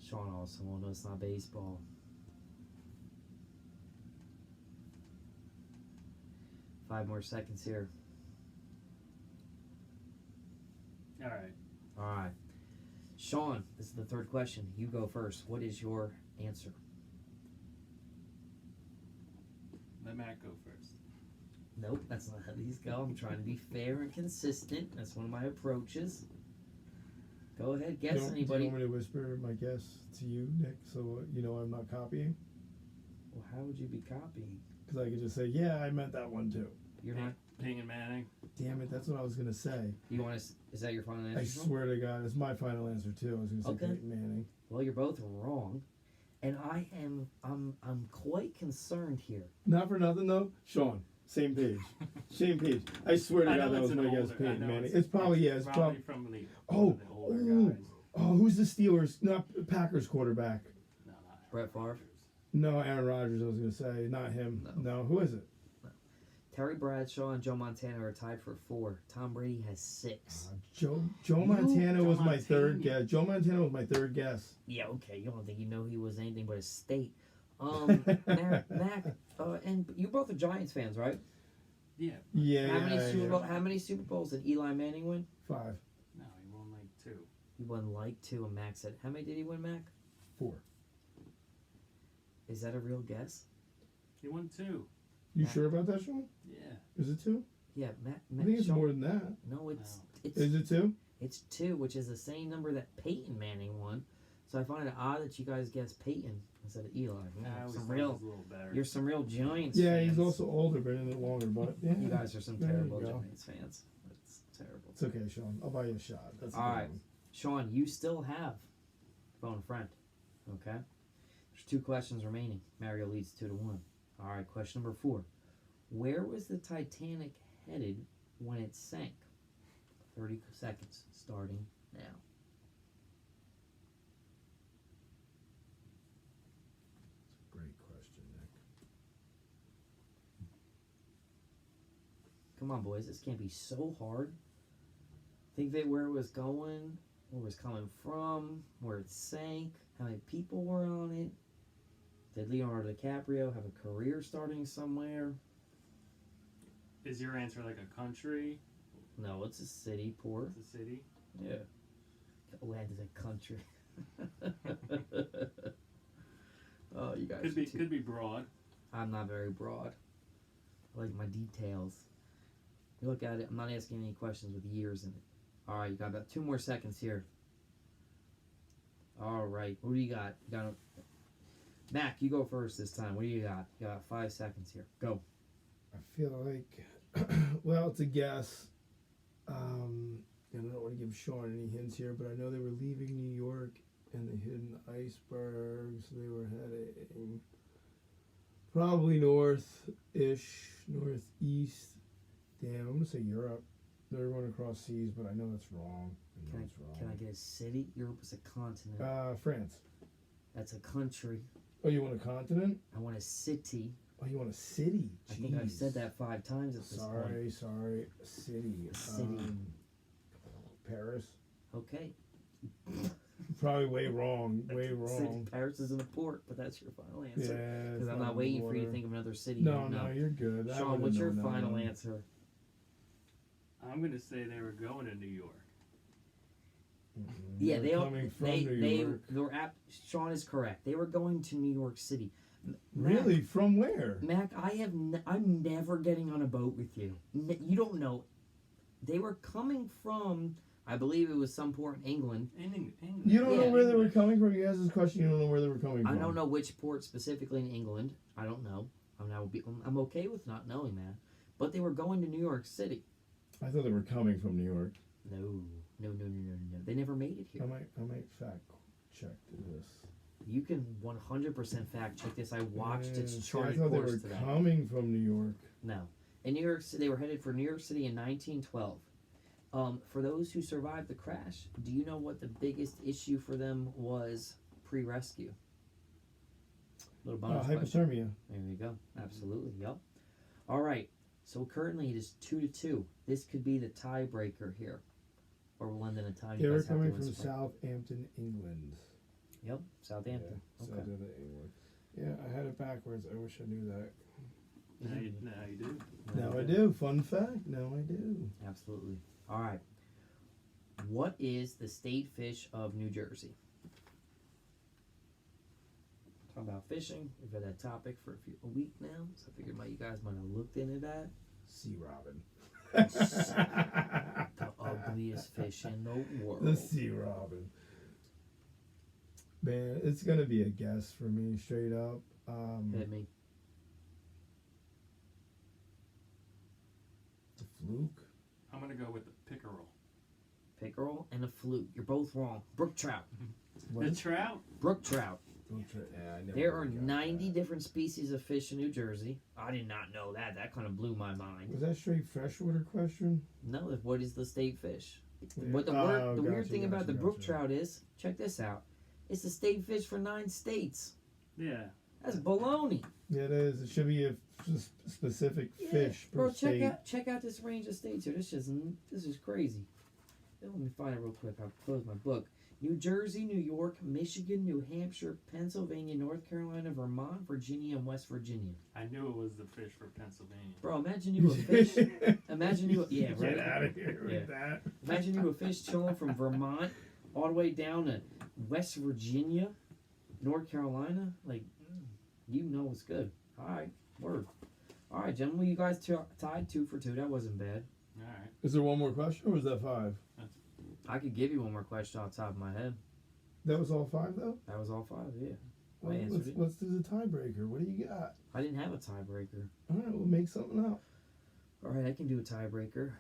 [SPEAKER 2] Sean also won't know it's not baseball. Five more seconds here.
[SPEAKER 3] All right.
[SPEAKER 2] All right. Sean, this is the third question. You go first. What is your answer?
[SPEAKER 3] Let Matt go first.
[SPEAKER 2] Nope, that's not how these go. I'm trying to be fair and consistent. That's one of my approaches. Go ahead, guess
[SPEAKER 1] Do
[SPEAKER 2] anybody.
[SPEAKER 1] you want me to whisper my guess to you, Nick, so you know I'm not copying?
[SPEAKER 2] Well, how would you be copying?
[SPEAKER 1] Because I could just say, yeah, I meant that one too.
[SPEAKER 2] You're not.
[SPEAKER 3] Peyton Manning.
[SPEAKER 1] Damn it, that's what I was gonna say.
[SPEAKER 2] You want to? Is that your final answer?
[SPEAKER 1] I swear to God, it's my final answer too. I was gonna say
[SPEAKER 2] Okay.
[SPEAKER 1] Peyton Manning.
[SPEAKER 2] Well, you're both wrong, and I'm quite concerned here.
[SPEAKER 1] Not for nothing though, Sean. Same page. Same page. I swear to
[SPEAKER 3] I
[SPEAKER 1] God,
[SPEAKER 3] know
[SPEAKER 1] that
[SPEAKER 3] it's
[SPEAKER 1] was
[SPEAKER 3] an
[SPEAKER 1] my guess.
[SPEAKER 3] older. I
[SPEAKER 1] Peyton
[SPEAKER 3] know
[SPEAKER 1] Manning. It's probably
[SPEAKER 3] It's
[SPEAKER 1] from
[SPEAKER 3] probably from the
[SPEAKER 1] Oh,
[SPEAKER 3] one of the older
[SPEAKER 1] oh.
[SPEAKER 3] guys.
[SPEAKER 1] Who's the Steelers? Not Packers quarterback.
[SPEAKER 3] No, not
[SPEAKER 2] Brett Favre?
[SPEAKER 1] No, Aaron Rodgers. I was gonna say, not him. No, who is it?
[SPEAKER 2] Terry Bradshaw and Joe Montana are tied for 4. Tom Brady has 6.
[SPEAKER 1] Joe
[SPEAKER 2] You-
[SPEAKER 1] Montana was
[SPEAKER 3] Joe
[SPEAKER 1] my third
[SPEAKER 3] Montana.
[SPEAKER 1] guess. Joe Montana was my third guess.
[SPEAKER 2] Yeah, okay. You don't think you know he was anything but a state. Mac, and you both are Giants fans, right?
[SPEAKER 3] Yeah.
[SPEAKER 1] Yeah.
[SPEAKER 2] How many Super Bowls did Eli Manning win?
[SPEAKER 1] 5,
[SPEAKER 3] No, he won like 2.
[SPEAKER 2] He won like 2, and Mac said, how many did he win, Mac?
[SPEAKER 1] 4.
[SPEAKER 2] Is that a real guess?
[SPEAKER 3] He won 2.
[SPEAKER 1] You sure about that, Sean?
[SPEAKER 3] Yeah.
[SPEAKER 1] Is it 2?
[SPEAKER 2] Yeah, Mac.
[SPEAKER 1] I think it's
[SPEAKER 2] Sean-
[SPEAKER 1] more than that.
[SPEAKER 2] No, it's
[SPEAKER 1] Is it 2?
[SPEAKER 2] it's 2, which is the same number that Peyton Manning won. So I find it odd that you guys guessed Peyton instead of Eli.
[SPEAKER 3] I always
[SPEAKER 2] Some
[SPEAKER 3] thought he
[SPEAKER 2] real,
[SPEAKER 3] was a little better.
[SPEAKER 2] you're some real Giants
[SPEAKER 1] Yeah,
[SPEAKER 2] fans.
[SPEAKER 1] he's also older, but in it longer. But yeah,
[SPEAKER 2] You guys are some
[SPEAKER 1] There you
[SPEAKER 2] terrible
[SPEAKER 1] go.
[SPEAKER 2] Giants fans. That's terrible.
[SPEAKER 1] It's okay, Sean. I'll buy you a shot. That's a
[SPEAKER 2] All
[SPEAKER 1] good
[SPEAKER 2] right.
[SPEAKER 1] one.
[SPEAKER 2] Sean, you still have phone a friend. Okay? There's 2 questions remaining. Mario leads 2-1. All right, question number 4. Where was the Titanic headed when it sank? 30 seconds starting now.
[SPEAKER 1] Great question, Nick.
[SPEAKER 2] Come on, boys. This can't be so hard. Think of it where it was going, where it was coming from, where it sank, how many people were on it. Did Leonardo DiCaprio have a career starting somewhere?
[SPEAKER 3] Is your answer like a country?
[SPEAKER 2] No, it's a city, port.
[SPEAKER 3] It's a city?
[SPEAKER 2] Yeah. Land is a country. Oh, you guys.
[SPEAKER 3] Could be broad.
[SPEAKER 2] I'm not very broad. I like my details. You look at it. I'm not asking any questions with years in it. All right, you got about 2 more seconds here. All right, what do you got? You got Mac. You go first this time. What do you got? You got 5 seconds here. Go.
[SPEAKER 1] I feel like, well, it's a guess. I don't want to give Sean any hints here, but I know they were leaving New York and they hit an iceberg, so they were heading probably north-ish, northeast. Damn, I'm gonna say Europe. They're going across seas, but I know it's wrong.
[SPEAKER 2] Can I get a city? Europe is a continent.
[SPEAKER 1] France.
[SPEAKER 2] That's a country.
[SPEAKER 1] Oh, you want a continent?
[SPEAKER 2] I want a city.
[SPEAKER 1] Oh, you want a city?
[SPEAKER 2] I think I've
[SPEAKER 1] Jeez.
[SPEAKER 2] said that 5 times at this point.
[SPEAKER 1] Sorry. A city.
[SPEAKER 2] A city.
[SPEAKER 1] Paris.
[SPEAKER 2] Okay.
[SPEAKER 1] Probably way wrong. Way
[SPEAKER 2] City-
[SPEAKER 1] wrong.
[SPEAKER 2] Paris isn't a port, but that's your final answer.
[SPEAKER 1] Yeah.
[SPEAKER 2] Because I'm not waiting for you to think of another city.
[SPEAKER 1] No, you're good. I
[SPEAKER 2] Sean,
[SPEAKER 1] would've
[SPEAKER 2] what's your
[SPEAKER 1] known that
[SPEAKER 2] final
[SPEAKER 1] one.
[SPEAKER 2] answer?
[SPEAKER 3] I'm gonna say they were going to New York.
[SPEAKER 2] Yeah,
[SPEAKER 1] They're coming from New York.
[SPEAKER 2] they were at. Sean is correct. They were going to New York City.
[SPEAKER 1] Really? From where?
[SPEAKER 2] Mac, I'm never getting on a boat with you. You don't know. They were coming from. I believe it was some port in England.
[SPEAKER 3] England.
[SPEAKER 1] You don't know
[SPEAKER 2] Yeah.
[SPEAKER 1] where they were coming from? You asked this question, you don't know where they were coming from.
[SPEAKER 2] I don't know which port specifically in England. I don't know. I'm okay with not knowing that. But they were going to New York City.
[SPEAKER 1] I thought they were coming from New York.
[SPEAKER 2] No. They never made it here.
[SPEAKER 1] I might fact check this.
[SPEAKER 2] You can 100% fact check this. I watched its
[SPEAKER 1] I
[SPEAKER 2] charted
[SPEAKER 1] thought they
[SPEAKER 2] course
[SPEAKER 1] were
[SPEAKER 2] today.
[SPEAKER 1] coming from New York.
[SPEAKER 2] No. In New York City, they were headed for New York City in 1912. For those who survived the crash, do you know what the biggest issue for them was pre-rescue? Little bonus question.
[SPEAKER 1] Hypothermia.
[SPEAKER 2] There you go. Absolutely. Yep. All right. So currently it is 2-2. This could be the tiebreaker here, or we'll end in a tie.
[SPEAKER 1] They
[SPEAKER 2] You
[SPEAKER 1] were
[SPEAKER 2] guys have to
[SPEAKER 1] coming
[SPEAKER 2] win
[SPEAKER 1] from
[SPEAKER 2] this one.
[SPEAKER 1] Southampton, England.
[SPEAKER 2] Yep. Southampton.
[SPEAKER 1] Yeah,
[SPEAKER 2] Okay.
[SPEAKER 1] Southampton, England. Yeah, I had it backwards. I wish I knew that.
[SPEAKER 3] Now you do.
[SPEAKER 1] Now I do. Fun fact. Now I do.
[SPEAKER 2] Absolutely. All right. What is the state fish of New Jersey? Talking about fishing. We've had that topic for a week now, so I figured you guys might have looked into that.
[SPEAKER 1] Sea robin.
[SPEAKER 2] The ugliest fish in the world.
[SPEAKER 1] The sea robin. Man, it's gonna be a guess for me, straight up.
[SPEAKER 2] Hit me.
[SPEAKER 1] The fluke.
[SPEAKER 3] I'm gonna go with the pickerel.
[SPEAKER 2] Pickerel and a fluke. You're both wrong. Brook trout.
[SPEAKER 3] The trout?
[SPEAKER 2] Brook trout.
[SPEAKER 1] Yeah, I never
[SPEAKER 2] There are
[SPEAKER 1] would've got
[SPEAKER 2] 90
[SPEAKER 1] that.
[SPEAKER 2] different species of fish in New Jersey. I did not know that. That kind of blew my mind.
[SPEAKER 1] Was that straight freshwater question?
[SPEAKER 2] No, what is the state fish?
[SPEAKER 1] Yeah.
[SPEAKER 2] What the,
[SPEAKER 1] Oh,
[SPEAKER 2] weird
[SPEAKER 1] gotcha,
[SPEAKER 2] thing about the brook
[SPEAKER 1] gotcha.
[SPEAKER 2] trout is, check this out. It's the state fish for 9 states.
[SPEAKER 3] Yeah.
[SPEAKER 2] That's baloney.
[SPEAKER 1] Yeah, it is. It should be a specific
[SPEAKER 2] Yeah,
[SPEAKER 1] fish per
[SPEAKER 2] bro,
[SPEAKER 1] state.
[SPEAKER 2] check out this range of states here. This is crazy. Let me find it real quick. I'll close my book. New Jersey, New York, Michigan, New Hampshire, Pennsylvania, North Carolina, Vermont, Virginia, and West Virginia.
[SPEAKER 3] I knew it was the fish for Pennsylvania.
[SPEAKER 2] Bro, imagine you a fish. Imagine you, yeah, right.
[SPEAKER 1] Get out of here with
[SPEAKER 2] Yeah.
[SPEAKER 1] that.
[SPEAKER 2] Imagine you a fish chilling from Vermont all the way down to West Virginia, North Carolina. Like, you know what's good. All right, word. All right, gentlemen, you guys tied 2 for 2. That wasn't bad.
[SPEAKER 3] All right.
[SPEAKER 1] Is there one more question, or was that 5?
[SPEAKER 2] I could give you one more question off the top of my head.
[SPEAKER 1] That was all 5, though.
[SPEAKER 2] That was all 5, yeah.
[SPEAKER 1] Well,
[SPEAKER 2] I answered it.
[SPEAKER 1] let's do the tiebreaker. What do you got?
[SPEAKER 2] I didn't have a tiebreaker.
[SPEAKER 1] All right, we'll make something up.
[SPEAKER 2] All right, I can do a tiebreaker.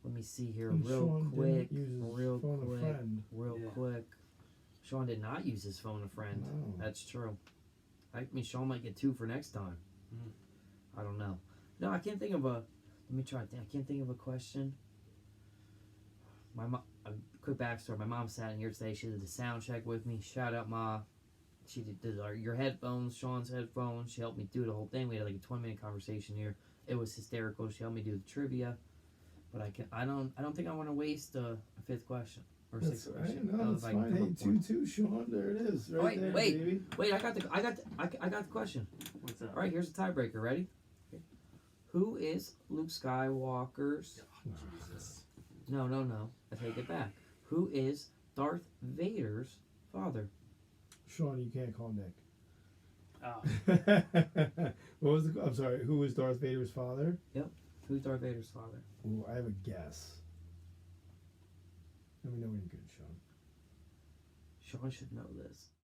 [SPEAKER 2] Let me see here,
[SPEAKER 1] And
[SPEAKER 2] real
[SPEAKER 1] Sean
[SPEAKER 2] quick,
[SPEAKER 1] didn't use his
[SPEAKER 2] real
[SPEAKER 1] phone a
[SPEAKER 2] quick,
[SPEAKER 1] friend.
[SPEAKER 2] real
[SPEAKER 3] Yeah.
[SPEAKER 2] quick. Sean did not use his phone a friend.
[SPEAKER 1] No.
[SPEAKER 2] That's true. I mean, Sean might get 2 for next time. I don't know. No, I can't think of a. Let me try. I can't think of a question. My mom. A quick backstory. My mom sat in here today. She did the sound check with me. Shout out, Ma. She did your headphones, Sean's headphones. She helped me do the whole thing. We had like a 20-minute conversation here. It was hysterical. She helped me do the trivia. But I don't think I want to waste a 5th question or 6th
[SPEAKER 1] That's
[SPEAKER 2] question.
[SPEAKER 1] right. No, it's fine. Hey, 2-2, Sean. There it is. Right there, baby.
[SPEAKER 2] Wait! I got the question.
[SPEAKER 3] What's up?
[SPEAKER 2] All right, here's the tiebreaker. Ready? Okay. Who is Luke Skywalker's?
[SPEAKER 3] Jesus.
[SPEAKER 2] No. I take it back. Who is Darth Vader's father?
[SPEAKER 1] Sean, you can't call Nick.
[SPEAKER 3] Oh.
[SPEAKER 1] What was the? I'm sorry. Who was Darth Vader's father?
[SPEAKER 2] Who's Darth Vader's father?
[SPEAKER 1] Ooh, I have a guess. Let me know when you're good, Sean.
[SPEAKER 2] Sean should know this.